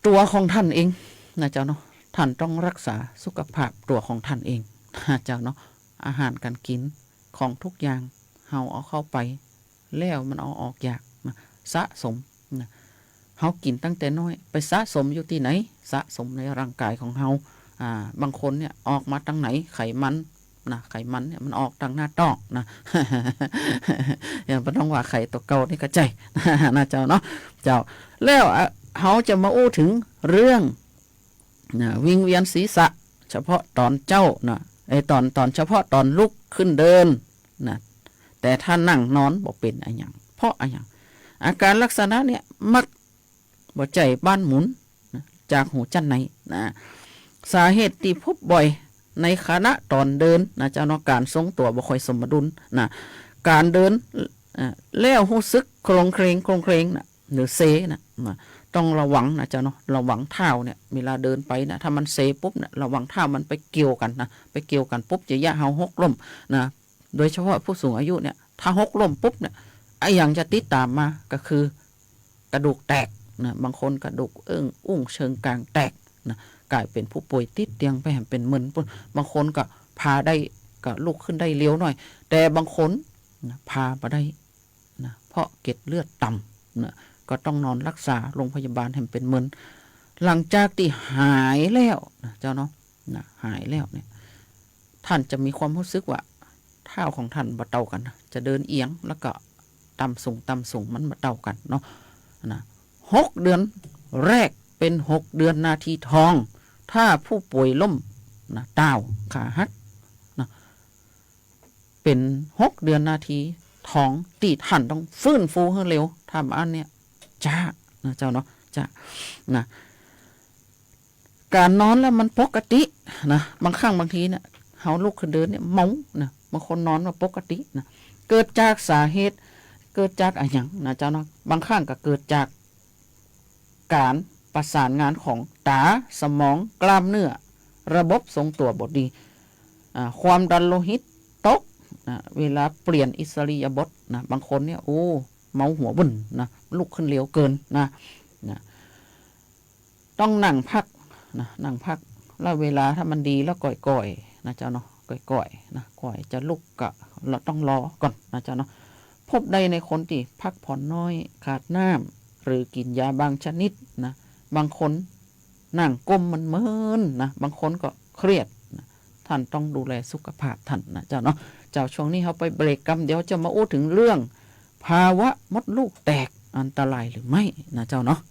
ตัวของท่านเองนะเจ้าเนาะท่านต้องรักษาสุขภาพตัวของท่านเองนะเจ้าเนาะอาหารการกินของทุกอย่างเฮาเอาเข้าไปแล้วมันเอาออกยากนะสะสมนะเฮากินตั้งแต่น้อยไปสะสมอยู่ที่ไหนสะสมในร่างกายของเฮาบางคนเนี่ยออกมาทางไหนไขมันนะไขมันเนี่ยมันออกทางหน้าท้องนะ อย่างบ่ต้องว่าไข่ตัวเก่านี่ก็ใจ นะเจ้าเนาะเจ้าแล้วเฮาจะมาอู้ถึงเรื่องนะวิงเวียนศีรษะเฉพาะตอนเจ้านะตอนเฉพาะตอนลุกขึ้นเดินนะแต่ถ้านั่งนอนบ่เป็นอะไรอย่างเพราะอะไรอย่างอาการลักษณะเนี่ยมักบ่ใจบ้านหมุนนะจากหูจันในนะสาเหตุที่พบบ่อยในขณะตอนเดินนะเจ้าเนาะการทรงตัวบ่ค่อยสมดุลนะการเดินแล้วรู้สึกโครงเครงนะหรือเซนะต้องระวังนะเจ้าเนาะระวังเท้าเนี่ยเวลาเดินไปนะถ้ามันเซปุ๊บเนี่ยระวังเท้ามันไปเกี่ยวกันนะไปเกี่ยวกันปุ๊บจะยะเฮาหกล้มนะโดยเฉพาะผู้สูงอายุเนี่ยถ้าหกล้มปุ๊บเนี่ยไอ้อย่างจะติดตามมาก็คือกระดูกแตกนะบางคนกระดูกอุ้งเชิงกลางแตกนะกลายเป็นผู้ป่วยติดเตียงไปแหมเป็นมึนบางคนก็พาได้ก็ลุกขึ้นได้เลี้ยวหน่อยแต่บางคนนะพามาได้นะเพราะเกล็ดเลือดต่ำนะก็ต้องนอนรักษาโรงพยาบาลแห่งเป็นมึนหลังจากที่หายแล้วนะเจ้าเนาะนะหายแล้วเนี่ยท่านจะมีความรู้สึกว่าเท้าของท่านบ่เท่ากันนะจะเดินเอียงแล้วก็ต่ำสูงมันบ่เท่ากันเนาะนะ6 เดือนแรกเป็น6 เดือนนาทีทองถ้าผู้ป่วยล้มนะตาวขาหักนะเป็น6 เดือนนาทีทองตีท่านต้องฟื้นฟูให้เร็วทำอันเนี้ยจ้านะเจ้าเนาะจ้านะการนอนแล้วมันปกตินะบางครั้งบางทีเนี่ยเฮาลุกขึ้นเดินเนี่ยเมานะบางคนนอนว่าปกตินะเกิดจากสาเหตุเกิดจากอะไรอย่างนะเจ้าเนาะบางครั้งก็เกิดจากการประสานงานของตาสมองกล้ามเนื้อระบบทรงตัวบดดีความดันโลหิตตกเวลาเปลี่ยนอิสริยาบถนะบางคนเนี่ยโอ้เมาหัวบุ่นนะลุกขึ้นเร็วเกินนะต้องนั่งพักนะนั่งพักแล้วเวลาถ้ามันดีแล้วก่อยๆนะเจ้าเนาะก่อยๆนะก่อยจะลุกก็เราต้องรอก่อนนะเจ้าเนาะพบได้ในคนที่พักผ่อนน้อยขาดน้ำหรือกินยาบางชนิดนะบางคน นั่งก้มมันเมินนะบางคนก็เครียดนะท่านต้องดูแลสุขภาพท่านนะเจ้าเนาะเจ้าช่วงนี้เขาไปเบรกกันเดี๋ยวจะมาอู้ถึงเรื่องภาวะมดลูกแตกอันตรายหรือไม่นะเจ้าเนาะ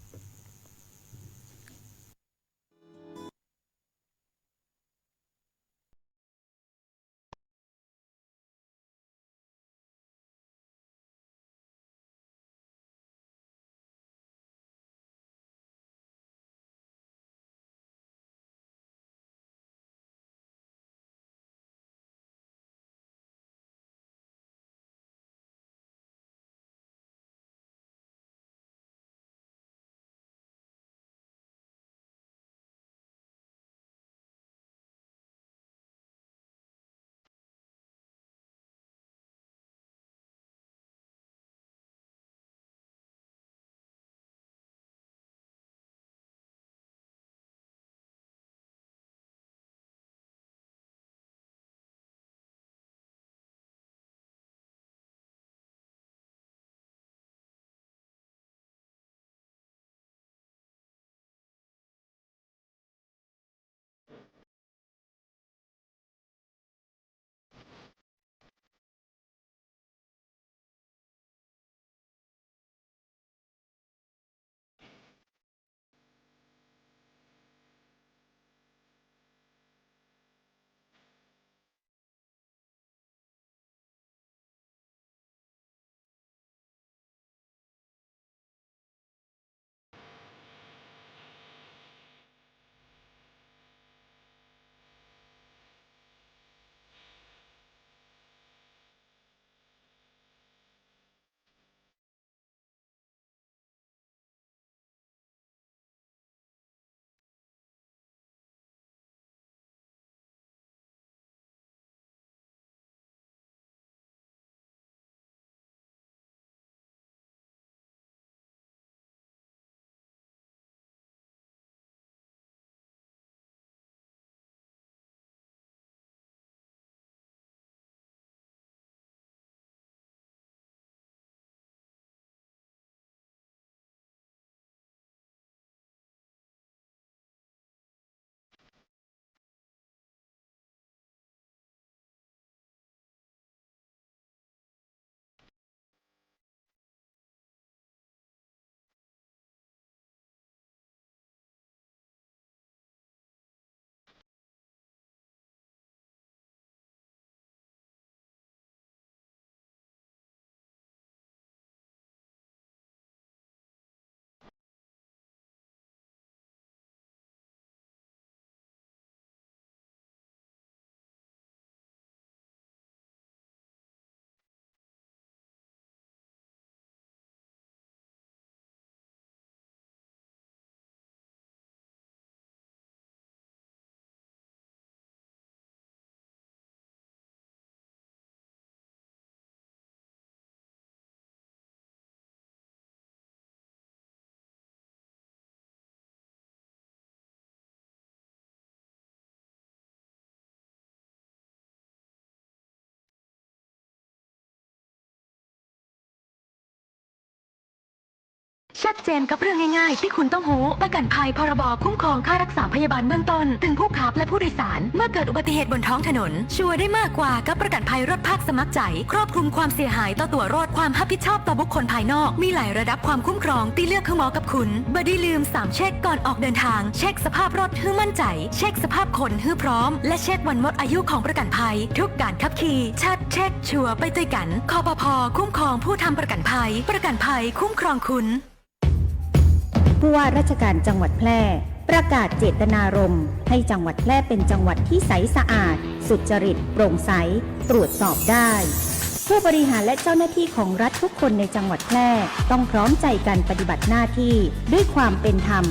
ชัดเจนกับเรื่องง่ายๆที่คุณต้องรู้ประกันภัยพรบคุ้มครองค่ารักษาพยาบาลเบื้องต้นถึงผู้ขับและผู้โดยสารเมื่อเกิดอุบัติเหตุบนท้องถนนชัวร์ได้มากกว่ากับประกันภัยรถภาคสมัครใจครอบคลุมความเสียหายต่อตัวรถความรับผิดชอบต่อบุคคลภายนอกมีหลายระดับความคุ้มครองที่เลือกคือเหมาะกับคุณบ่ได้ลืม3เช็คก่อนออกเดินทางเช็คสภาพรถให้มั่นใจเช็คสภาพคนให้พร้อมและเช็ควันหมดอายุของประกันภัยทุกการขับขี่ชัดเช็คชัวร์ไปด้วยกันคปภ.คุ้มครองผู้ทำประกันภัยคุ้มครองคุณผู้ว่าราชการจังหวัดแพร่ประกาศเจตนารมณ์ให้จังหวัดแพร่เป็นจังหวัดที่ใสสะอาดสุจริตโปร่งใสตรวจสอบได้ผู้บริหารและเจ้าหน้าที่ของรัฐทุกคนในจังหวัดแพร่ต้องพร้อมใจกันปฏิบัติหน้าที่ด้วยความเป็นธรรม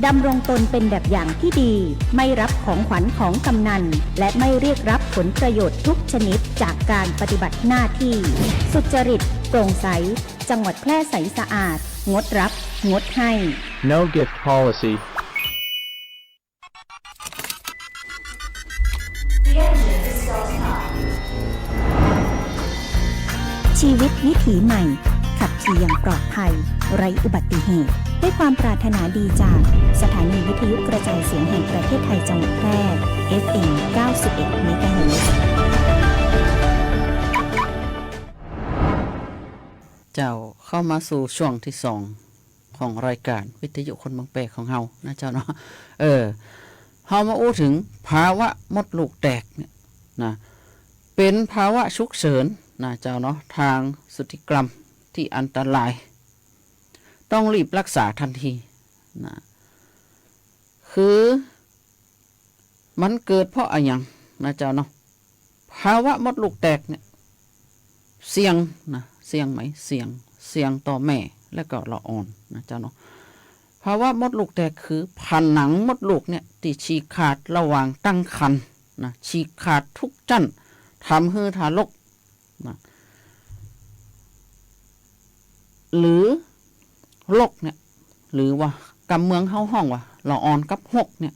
ดำรงตนเป็นแบบอย่างที่ดีไม่รับของขวัญของกำนันและไม่เรียกรับผลประโยชน์ทุกชนิดจากการปฏิบัติหน้าที่สุจริตโปร่งใสจังหวัดแพร่ใสสะอาดงดรับงดให้ No gift policy. ชีวิตวิถีใหม่ขับขี่อย่างปลอดภัยไร้อุบัติเหตุด้วยความปรารถนาดีจากสถานี วิทยุกระจายเสียงแห่งประเทศไทยจังหวัดแพร่ FM 91 เมกะเฮิรตซ์ เจ้าเข้ามาสู่ช่วงที่2ของรายการวิทยุคนเมืองแปลของเฮานะเจ้าเนาะเฮามาอู้ถึงภาวะมดลูกแตกเนี่ยนะเป็นภาวะฉุกเฉินนะเจ้าเนาะทางสุติกรรมที่อันตรายต้องรีบรักษาทันทีนะคือมันเกิดเพราะอะไรอย่างนะเจ้าเนาะภาวะมดลูกแตกเนี่ยเสี่ยงนะเสี่ยงไหมเสี่ยงต่อแม่และก็ละอ่อนนะเจ้าเนาะภาวะมดลูกแตกคือผนังมดลูกเนี่ยที่ฉีกขาดระหว่างตั้งครรภ์นะฉีกขาดทุกจั่นทำให้ทารกนะหรือโรคเนี่ยหรือว่ากำเมืองเฮาห้องว่าละอ่อนกับหกเนี่ย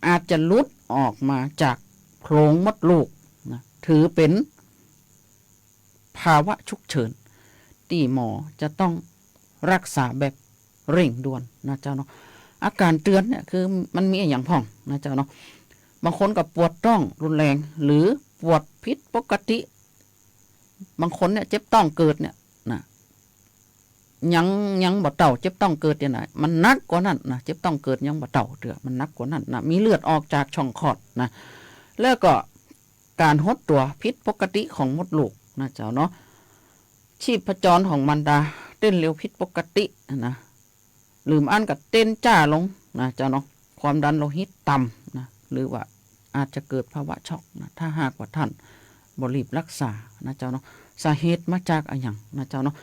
อาจจะหลุดออกมาจากโพรงมดลูกนะถือเป็นภาวะฉุกเฉินที่หมอจะต้องรักษาแบบเร่งด่วนนะเจ้าเนาะอาการเตือนเนี่ยคือมันมีอย่างพ่องนะเจ้าเนาะบางคนกับปวดต้องรุนแรงหรือปวดผิดปกติบางคนเนี่ยเจ็บต้องเกิดเนี่ยนะยังบ่เต่าเจ็บต้องเกิดเนี่ยนะมันนักกว่านั้นนะเจ็บต้องเกิดยังบ่เต่าเดือมันนักกว่านั้นนะมีเลือดออกจากช่องคลอดนะแล้วก็การหดตัวผิดปกติของมดลูกนะเจ้าเนาะชีพจรของมารดาเต้นเร็วผิดปกตินะลืมอันกับเต้นจ้าลงนะเจ้าเนาะความดันโลหิตต่ำนะหรือว่าอาจจะเกิดภาวะช็อกนะถ้าหากว่าท่านบ่รีบรักษานะเจ้าเนาะสาเหตุมาจากอะไรอย่างนะเจ้าเนาะ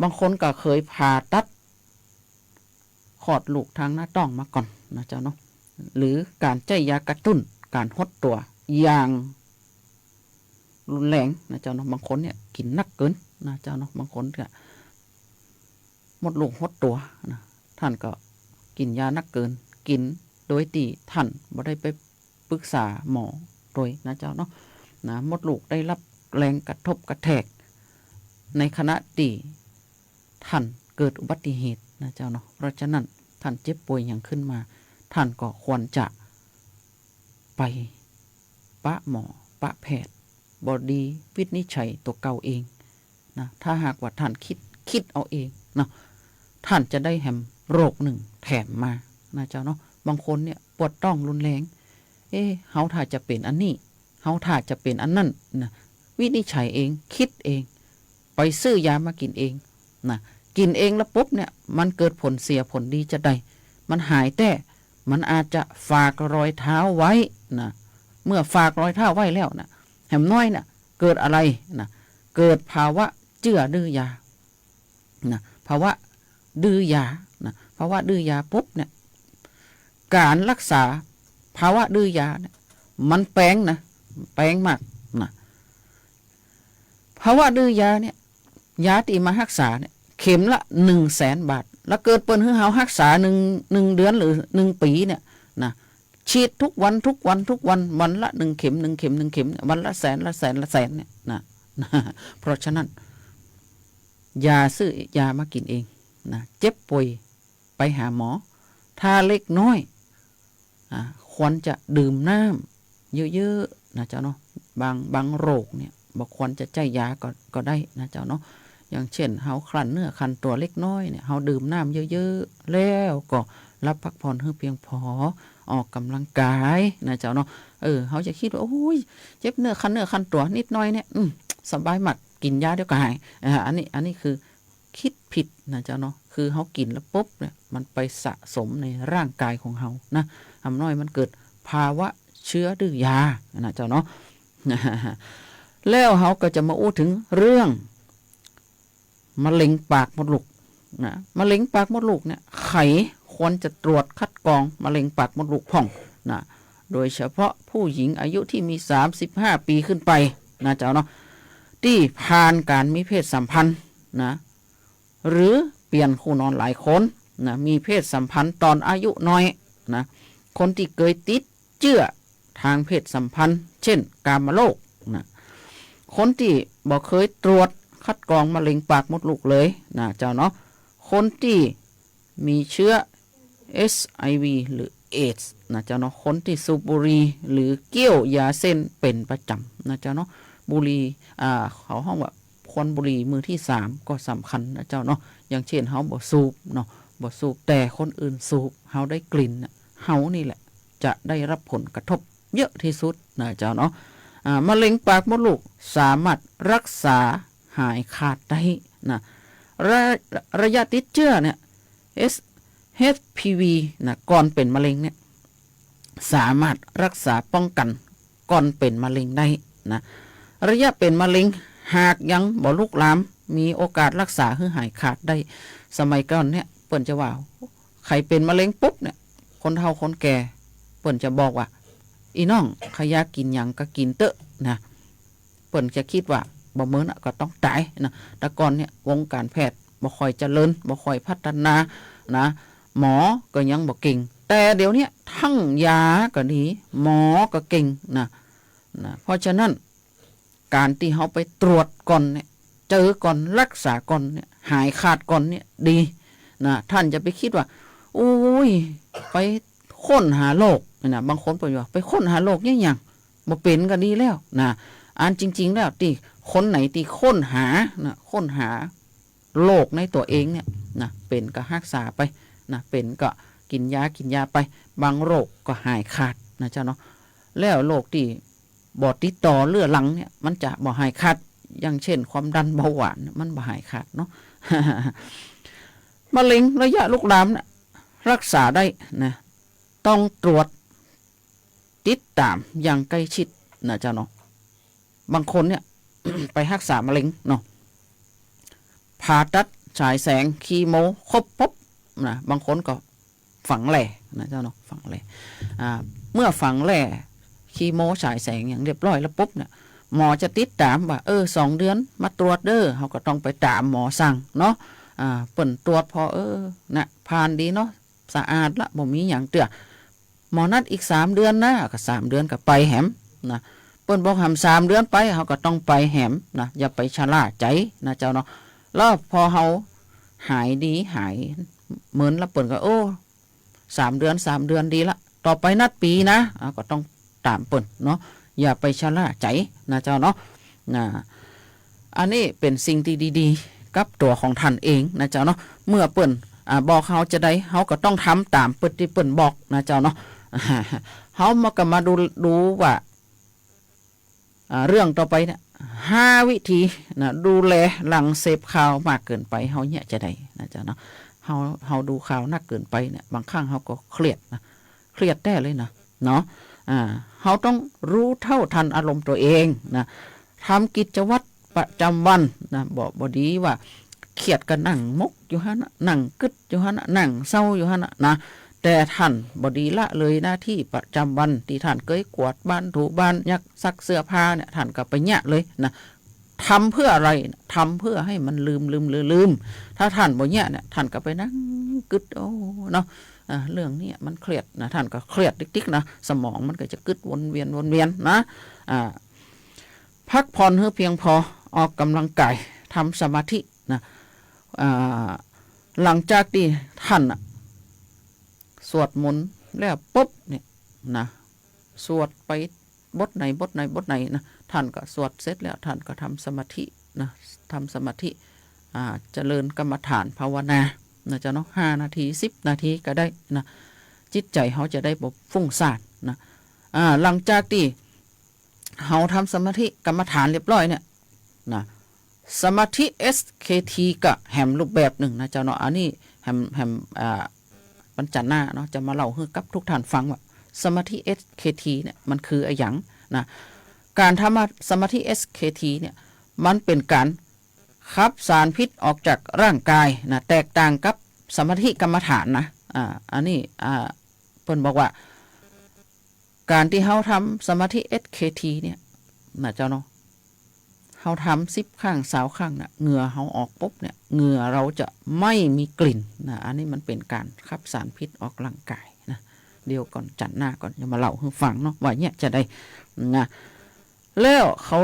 บางคนก็เคยผ่าตัดคลอดลูกทางหน้าท้องมาก่อนนะเจ้าเนาะหรือการใช้ยากระตุ้นการหดตัวอย่างรุนแรงนะเจ้าเนาะบางคนเนี่ยกินนักเกินนะเจ้าเนาะบางคนก็มดลูกหดตัวนะท่านก็กินยานักเกินกินโดยที่ท่านบ่ได้ไปปรึกษาหมอโดยนะเจ้าเนาะนะมดลูกได้รับแรงกระทบกระแทกในขณะที่ท่านเกิดอุบัติเหตุนะเจ้าเนาะเพราะฉะนั้นท่านเจ็บป่วยอย่างขึ้นมาท่านก็ควรจะไปปะหมอปะแพทย์บอดีวินิจฉัยตัวเก่าเองนะถ้าหากว่าท่านคิดเอาเองเนาะท่านจะได้แหมโรคหนึ่งแถมมานะเจ้าเนาะบางคนเนี่ยปวดต้องรุนแรงเฮาถ้าจะเป็นอันนี้เฮาถ้าจะเป็นอันนั้นนะวินิจฉัยเองคิดเองไปซื้อยามากินเองนะกินเองแล้วปุ๊บเนี่ยมันเกิดผลเสียผลดีจะได้มันหายแต่มันอาจจะฝากรอยเท้าไว้นะเมื่อฝากรอยเท้าไว้แล้วนะแหมน้อยนะเกิดอะไรนะเกิดภาวะเจื้อดื้อยานะภาวะดื้อยานะภาวะดื้อยาปุ๊บเนี่ยการรักษาภาวะดื้อยาเนี่ยมันแปลงมากนะภาวะดื้อยาเนี่ยยาที่มารักษาเนี่ยเข็มละ100,000 บาทแล้วเกิดเปิ้นให้เฮารักษาหนึ่งเดือนหรือ1 ปีเนี่ยนะฉีดทุกวันวันละ1 เข็มวันละแสนเนี่ยนะเพราะฉะนั้นยาซื้อยามากินเองนะเจ็บป่วยไปหาหมอถ้าเล็กน้อยควรจะดื่มน้ำเยอะๆนะเจ้าเนาะบางโรคเนี่ยบ่ควรจะใช้ยาก็ได้นะเจ้าเนาะอย่างเช่นเฮาคลั่นเนื้อคันตัวเล็กน้อยเนี่ยเฮาดื่มน้ำเยอะๆแล้วก็รับพักผ่อนให้เพียงพอออกกำลังกายนะเจ้าเนาะเฮาจะคิดว่าโอ้ยเจ็บเนื้อคันตัวนิดหน่อยเนี่ยสบายมากกินยาเดี๋ยวก็หายอันนี้คือคิดผิดนะเจ้าเนาะคือเฮากินแล้วปุ๊บเนี่ยมันไปสะสมในร่างกายของเฮานะทำน้อยมันเกิดภาวะเชื้อดื้อยานะเจ้าเนาะ แล้วเฮาก็จะมาอู้ถึงเรื่องมะเร็งปากมดลูกนะมะเร็งปากมดลูกเนี่ยไขควรจะตรวจคัดกรองมะเร็งปากมดลูกพ่องนะโดยเฉพาะผู้หญิงอายุที่มี35 ปีขึ้นไปนะเจ้าเนาะที่ผ่านการมีเพศสัมพันธ์นะหรือเปลี่ยนคู่นอนหลายคนนะมีเพศสัมพันธ์ตอนอายุน้อยนะคนที่เคยติดเชื้อทางเพศสัมพันธ์เช่นกามโรคนะคนที่บ่เคยตรวจคัดกรองมะเร็งปากมดลูกเลยนะเจ้าเนาะคนที่มีเชื้อ SIV หรือ เอดส์นะเจ้าเนาะคนที่สูบบุหรี่หรือเกี่ยวยาเส้นเป็นประจำนะเจ้าเนาะบุหรี่เขาห้องว่าควันบุหรี่มือที่3ก็สำคัญนะเจ้าเนาะอย่างเช่นเฮาบ่สูบเนาะบ่สูบแต่คนอื่นสูบเฮาได้กลิ่นเฮานี่แหละจะได้รับผลกระทบเยอะที่สุดนะเจ้าเนาะมะเร็งปากมดลูกสามารถรักษาหายขาดได้นะระยะติดเชื้อเนี่ย HPV นะก่อนเป็นมะเร็งเนี่ยสามารถรักษาป้องกันก่อนเป็นมะเร็งได้นะระยะเป็นมะเร็งหากยังบ่ลุกลามมีโอกาสรักษาให้หายขาดได้สมัยก่อนเนี่ยเปิ้นจะว่าใครเป็นมะเร็งปุ๊บเนี่ยคนเฒ่าคนแก่เปิ้นจะบอกว่าอีน้องขยากินหยังก็กินเตอะนะเปิ้นจะคิดว่าบ่มื้อน่ะก็ต้องตายนะแต่ก่อนเนี่ยวงการแพทย์บ่ค่อยเจริญบ่ค่อยพัฒนานะหมอก็ยังบ่เก่งแต่เดี๋ยวนี้ทั้งยาก็ดีหมอก็เก่งนะเพราะฉะนั้นการที่เขาไปตรวจก่อนเนี่ยเจอก่อนรักษาก่อนเนี่ยหายขาดก่อนเนี่ยดีนะท่านจะไปคิดว่าโอ้ยไปค้นหาโรคนะบางคนบอกว่าไปค้นหาโรคเนี่ยยังบ่เป็นก็ดีแล้วนะอันจริงๆแล้วที่คนไหนที่ค้นหานะค้นหาโรคในตัวเองเนี่ยนะเป็นก็รักษาไปนะเป็นก็กินยาไปบางโรคก็หายขาดนะเจ้าเนาะแล้วโรคที่บ่ติดต่อเรื้อรังเนี่ยมันจะบ่หายขาดอย่างเช่นความดันเบาหวานมันบ่หายขาดเนาะ มะเร็งระยะลุกลามนะรักษาได้นะต้องตรวจติดตามอย่างใกล้ชิดนะเจ้าเนาะบางคนเนี่ย ไปรักษามะเร็งเนาะผ่าตัดฉายแสงคีโมครบปุ๊บนะบางคนก็ฝังแหล่นะเจ้าเนาะฝังแหล่เมื่อฝังแหล่คีโมฉายแสงอย่างเรียบร้อยแล้วปุ๊บเนี่ยหมอจะติดตามว่า2 เดือนมาตรวจเด้อเขาก็ต้องไปตามหมอสั่งเนาะเปิ่นตรวจพอนะผ่านดีเนาะสะอาดละบ่มีอย่างเตื้อหมอนัดอีก3 เดือนนะก็3 เดือนก็ไปแหมนะเปิ่นบอก3 3 เดือนไปเขาก็ต้องไปแหมนะอย่าไปชะล่าใจนะเจ้าเนาะแล้วพอเขาหายดีหายเหมือนแล้วเปิ่นก็3 เดือนดีละต่อไปนัดปีนะก็ต้องตามเปิ่นเนาะอย่าไปชะล่าใจนะเจ้าเนาะอันนี้เป็นสิ่งที่ดีๆกับตัวของท่านเองนะเจ้าเนาะเมื่อเปิ่นบอกเขาจะได้เขาก็ต้องทำตามเปิ่นที่เปิ่นบอกนะเจ้าเนาะเขามาก็มาดูว่าเรื่องต่อไปเนี่ย5 วิธีนะดูแลหลังเสพข่าวมากเกินไปเขาเนี่ยจะได้นะเจ้าเนาะเขาดูข่าวนักเกินไปเนี่ยบางครั้งเขาก็เครียดนะเครียดแน่เลยนะเนาะเขาต้องรู้เท่าทันอารมณ์ตัวเองนะทำกิจวัตรประจำวันนะบอกบดีว่าเครียดก็นั่งมกอยู่ฮะนะนั่งกึดอยู่ฮะนะนั่งเศร้าอยู่ฮะนะแต่ท่านบดีละเลยหน้าที่ประจำวันที่ท่านเคยกวาดบ้านถูบ้านยักซักเสื้อผ้าเนี่ยท่านก็ไปแยะเลยนะทำเพื่ออะไรทำเพื่อให้มันลืมถ้าท่านบ่แยะเนี่ยท่านก็ไปนั่งกึดเนาะเรื่องนี้มันเครียดนะท่านก็เครียดติ๊กๆนะสมองมันก็จะกึดวนเวียนนะพักผ่อนให้เพียงพอออกกำลังกายทำสมาธินะหลังจากที่ท่านสวดมนต์แล้วปุ๊บเนี่ยนะสวดไปบทไหนนะท่านก็สวดเสร็จแล้วท่านก็ทำสมาธินะทำสมาธิเจริญกรรมฐานภาวนานะจะเนาะ5 นาที10 นาทีก็ได้นะจิตใจเขาจะได้บ่ฟุ้งซ่านนะหลังจากที่เขาทำสมาธิกรรมฐานเรียบร้อยเนี่ยนะสมาธิ SKT ก็แหมรูปแบบหนึ่งนะเจ้าเนาะอันนี้แหมวันจันทร์หน้าเนาะจะมาเล่าให้กับทุกท่านฟังว่าสมาธิ SKT เนี่ยมันคืออะไรอย่างนะการทำสมาธิ SKT เนี่ยมันเป็นการขับสารพิษออกจากร่างกายนะแตกต่างกับสมาธิกรรมฐานนะอันนี้เพิ่นบอกว่าการที่เขาทำสมาธิ SKT เนี่ยนะเจ้าเนาะเขาทำ10 ครั้ง20 ครั้งนะเหงื่อเขาออกปุ๊บเนี่ยเหงื่อเราจะไม่มีกลิ่นนะอันนี้มันเป็นการขับสารพิษออกร่างกายนะเดี๋ยวก่อนจันหน้าก่อนจะมาเล่าให้ฟังเนาะว่าเนี่ยจะได้นะแล้วเขา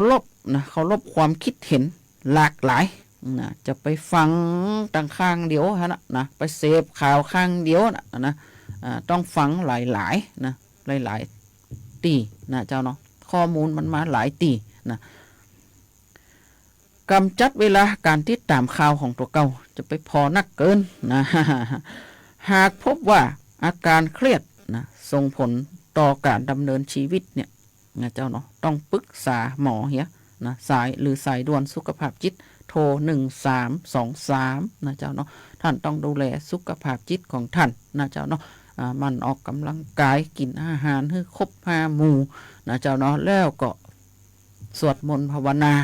ลบความคิดเห็นหลากหลายนะจะไปฟังต่างข้างเดียวฮะนะไปเสพข่าวข้างเดียวนะ ต้องฟังหลายๆนะหลายๆตีนะเจ้าเนาะข้อมูลมันมาหลายตีนะกำจัดเวลาการติดตามข่าวของตัวเก่าจะไปพอนักเกินนะหากพบว่าอาการเครียดนะส่งผลต่อการดำเนินชีวิตเนี่ยนะเจ้าเนาะต้องปรึกษาหมอเฮียนะสายหรือสายด่วนสุขภาพจิตโทร1323นะเจ้าเนาะท่านต้องดูแลสุขภาพจิตของท่านนะเจ้าเนาะมันออกกำลังกายกินอาหารให้ครบ5 หมู่นะเจ้าเนาะแล้วก็สวดมนต์ภาวนา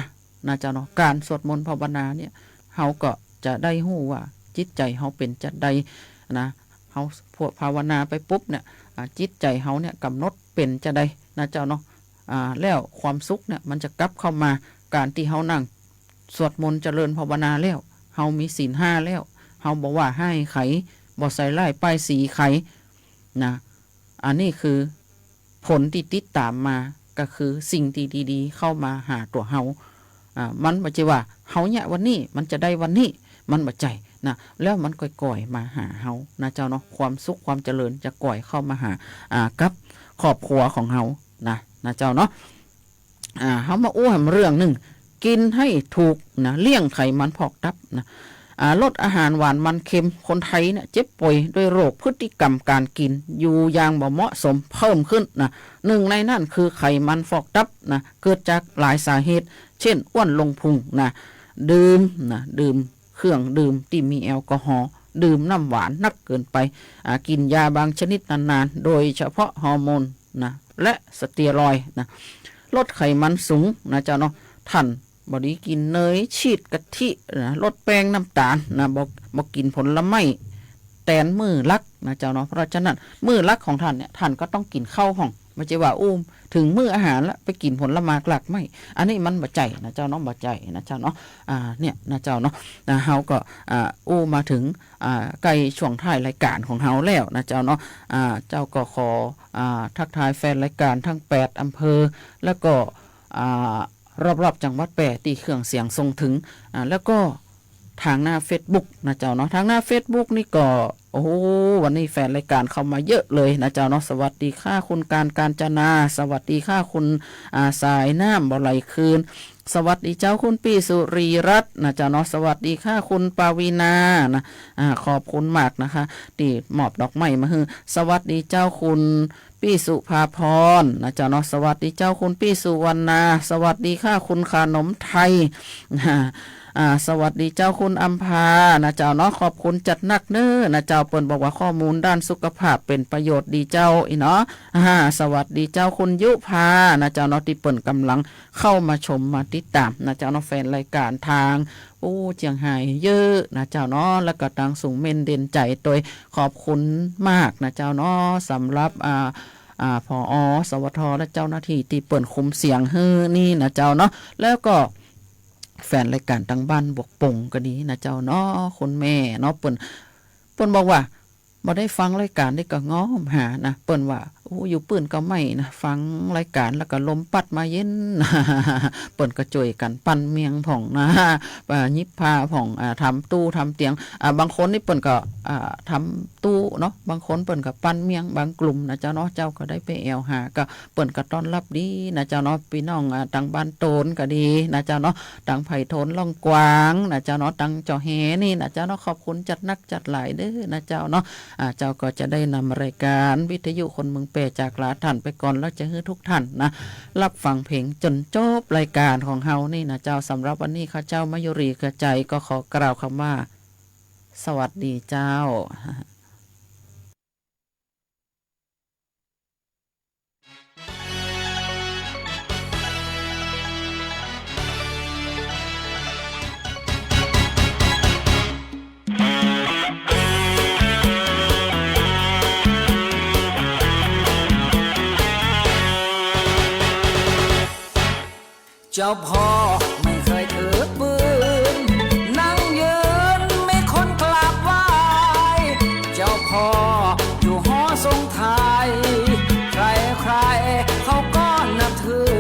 นะเจ้าเนาะการสวดมนต์ภาวนาเนี่ยเฮาก็จะได้ฮู้ว่าจิตใจเฮาเป็นจังใดนะเฮาภาวนาไปปุ๊บเนี่ยจิตใจเฮาเนี่ยกำหนดเป็นจังใดนะเจ้าเนาะแล้วความสุขเนี่ยมันจะกลับเข้ามาการที่เฮานั่งสวดมนต์เจริญภาวนาแล้วเฮามีศีล5แล้วเฮาบอกว่าให้ไขบ่ใส่ร้ายป้ายสีไขนะอันนี้คือผลที่ติดตามมาก็คือสิ่งที่ดีๆเข้ามาหาตัวเฮามันบ่ใช่ว่าเฮาเนี่ยวันนี้มันจะได้วันนี้มันบ่ใจนะแล้วมันก่อยๆมาหาเฮานะเจ้าเนาะความสุขความเจริญจะก่อยเข้ามาหากับครอบครัวของเฮานะเจ้าเนาะเฮามาอู้หเรื่องนึงกินให้ถูกนะเลี่ยงไขมันพอกตับนะลดอาหารหวานมันเค็มคนไทยเนี่ยเจ็บป่วยด้วยโรคพฤติกรรมการกินอยู่อย่างบ่เหมาะสมเพิ่มขึ้นนะหนึ่งในนั่นคือไขมันฟอกตับนะเกิดจากหลายสาเหตุเช่นอ้วนลงพุงนะดื่มเครื่องดื่มที่มีแอลกอฮอล์ดื่มน้ำหวานนักเกินไปกินยาบางชนิดนานๆโดยเฉพาะฮอร์โมนนะและสเตียรอยด์นะลดไขมันสูงนะเจ้าเนาะท่านบดีกินเนยชีดกะทินะลดแป้งน้ำตาลนะบอกกินผลไม้แตนมือลักนะเจ้าเนาะเพราะฉะนั้นมือลักของท่านเนี่ยท่านก็ต้องกินข้าวห้องไม่ใช่ว่าถึงมื้ออาหารแล้วไปกินผลไม้หลักไม่อันนี้มันบ่ใจนะเจ้าเนาะบ่ใจนะเจ้าเนาะเนี่ยนะเจ้าเนาะเฮาก็มาถึงใกล้ช่วงท้ายรายการของเฮาแล้วนะเจ้าเนาะเจ้าก็ขอทักทายแฟนรายการทั้ง8อำเภอแล้วก็รอบๆจังหวัด8ที่เครื่องเสียงส่งถึงแล้วก็ทางหน้า Facebook นะเจ้าเนาะทางหน้า Facebook นี่ก็โอ้วันนี้แฟนรายการเข้ามาเยอะเลยนะเจ้าเนาะสวัสดีค่ะคุณการจนาสวัสดีค่ะคุณสายน้ำบ่ไหลคืนสวัสดีเจ้าคุณปีสุรีรัตน์นะเจ้าเนาะสวัสดีค่ะคุณปาวีนานะขอบคุณมากนะคะที่มอบดอกไม้มาให้สวัสดีเจ้าคุณพี่สุภาพรนะเจ้าเนาะสวัสดีเจ้าคุณพี่สุวรรณาสวัสดีค่ะคุณขนมไทยสวัสดีเจ้าคุณอัมพานะเจ้าเนาะขอบคุณจัดนักเน้อนะเจ้าเปิ้นบอกว่าข้อมูลด้านสุขภาพเป็นประโยชน์ดีเจ้าอีเนาะสวัสดีเจ้าคุณยุพานะเจ้าเนาะที่เปิ้นกำลังเข้ามาชมมาติดตามนะเจ้าเนาะแฟนรายการทางเจียงไฮ้เยอะนะเจ้าเนาะแล้วก็ทางสูงเม่นเด่นใจโดยขอบคุณมากนะเจ้าเนาะสำหรับผอ.สวท.และเจ้าหน้าที่ที่เปิ่นคุมเสียงฮือนี่นะเจ้าเนาะแล้วก็แฟนรายการตั้งบ้านบวกปงก็ดีนะเจ้าเนาะคนแม่เนาะเปิ่นบอกว่าบ่ได้ฟังรายการได้ก็ง้อมหานะเปิ่นว่าอยู่ปืนก็ไม่นะฟังรายการแล้วก็ลมปัดมาเย็น เปิ่นก็จ่วยกันปั้นเมียงผ่องนะยิบผ้าผ่องทำตู้ทำเตียงบางคนนี่เปิ่นก็ทำตู้เนาะบางคนเปิ่นก็ปั้นเมียงบางกลุ่มนะเจ้าเนาะเจ้าก็ได้ไปแอวหาก็เปิ่นก็ต้อนรับดีนะเจ้าเนาะพี่น้องทางบ้านโตนก็ดีนะเจ้าเนาะทางไผ่โทนล่องกวางนะเจ้าเนาะทางเจ้าแหนี่นะเจ้าเนาะขอบคุณจัดนักจัดหลายเด้อนะเจ้าเนาะเจ้าก็จะได้นำรายการวิทยุคนเมืองเปจากลาท่านไปก่อนแล้วจะให้ทุกท่านนะรับฟังเพลงจนจบรายการของเฮานี่นะเจ้าสำหรับวันนี้ข้าเจ้ามายุรีกระใจก็ขอกล่าวคำว่าสวัสดีเจ้าเจ้าพ่อไม่เคยถือปืนนั่งยืนไม่คนกราบไหว้เจ้าพ่ออยู่หอทรงไทยใครๆเขาก็นับถือ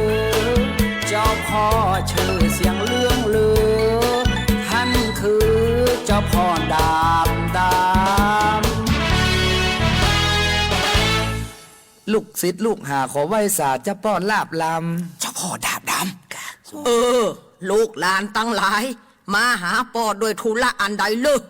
เจ้าพ่อชื่อเสียงเลื่องลือท่านคือเจ้าพ่อดาบ ลูกศิษย์ลูกหาขอไหว้ศาสตร์เจ้าพ่อลาบลำเจ้าพ่อดาบดำลูกหลานตั้งหลาย มาหาป่อโดยธุระอันใดเลย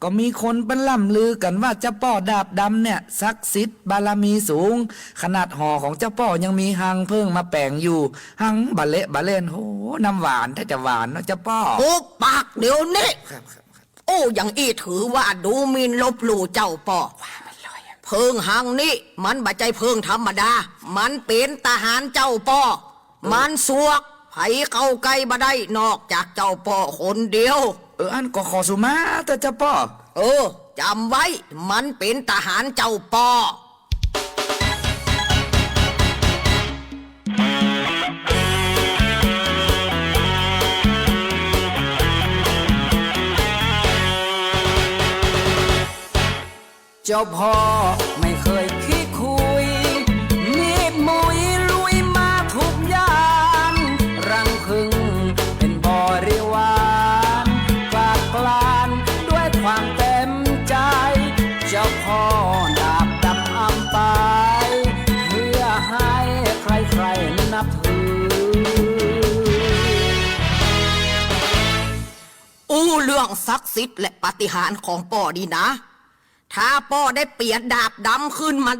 ก็มีคนเป็นล่ำลือกันว่าเจ้าพ่อดาบดำเนี่ยศักดิ์สิทธิ์บารมีสูง ขนาดห่อของเจ้าพ่อยังมีหังเพิ่งมาแปลงอยู่หังบะเละบะเล่นโหน้ำหวานถ้าจะหวานเนาะเจ้าพ่อ โอ้ปากเดี๋ยวนี้โอ้อย่างอี้ถือว่าดูหมินลบหลู่เจ้าป่อเพิงหังนี่มันบ่ใจเพิงธรรมดา มันเป็นทหารเจ้าป่อมันสวกไผเข้าใกล้บ่ได้นอกจากเจ้าป่อคนเดียวอันก็ขอสุมาแต่เจ้าพ่อจำไว้มันเป็นทหารเจ้าป่อเจ้าพ่อไม่เคยคิดคุยมีดมุยลุยมาทุกอย่างรังพึ่งเป็นบริวารฝากกลานด้วยความเต็มใจเจ้าพ่อดาบดำอำไปเพื่อให้ใครๆนับถือเรื่องศักดิ์สิทธิ์และปาฏิหาริย์ของป่อดีนะถ้าป่อได้เปลี่ยนดาบดำขึ้นมา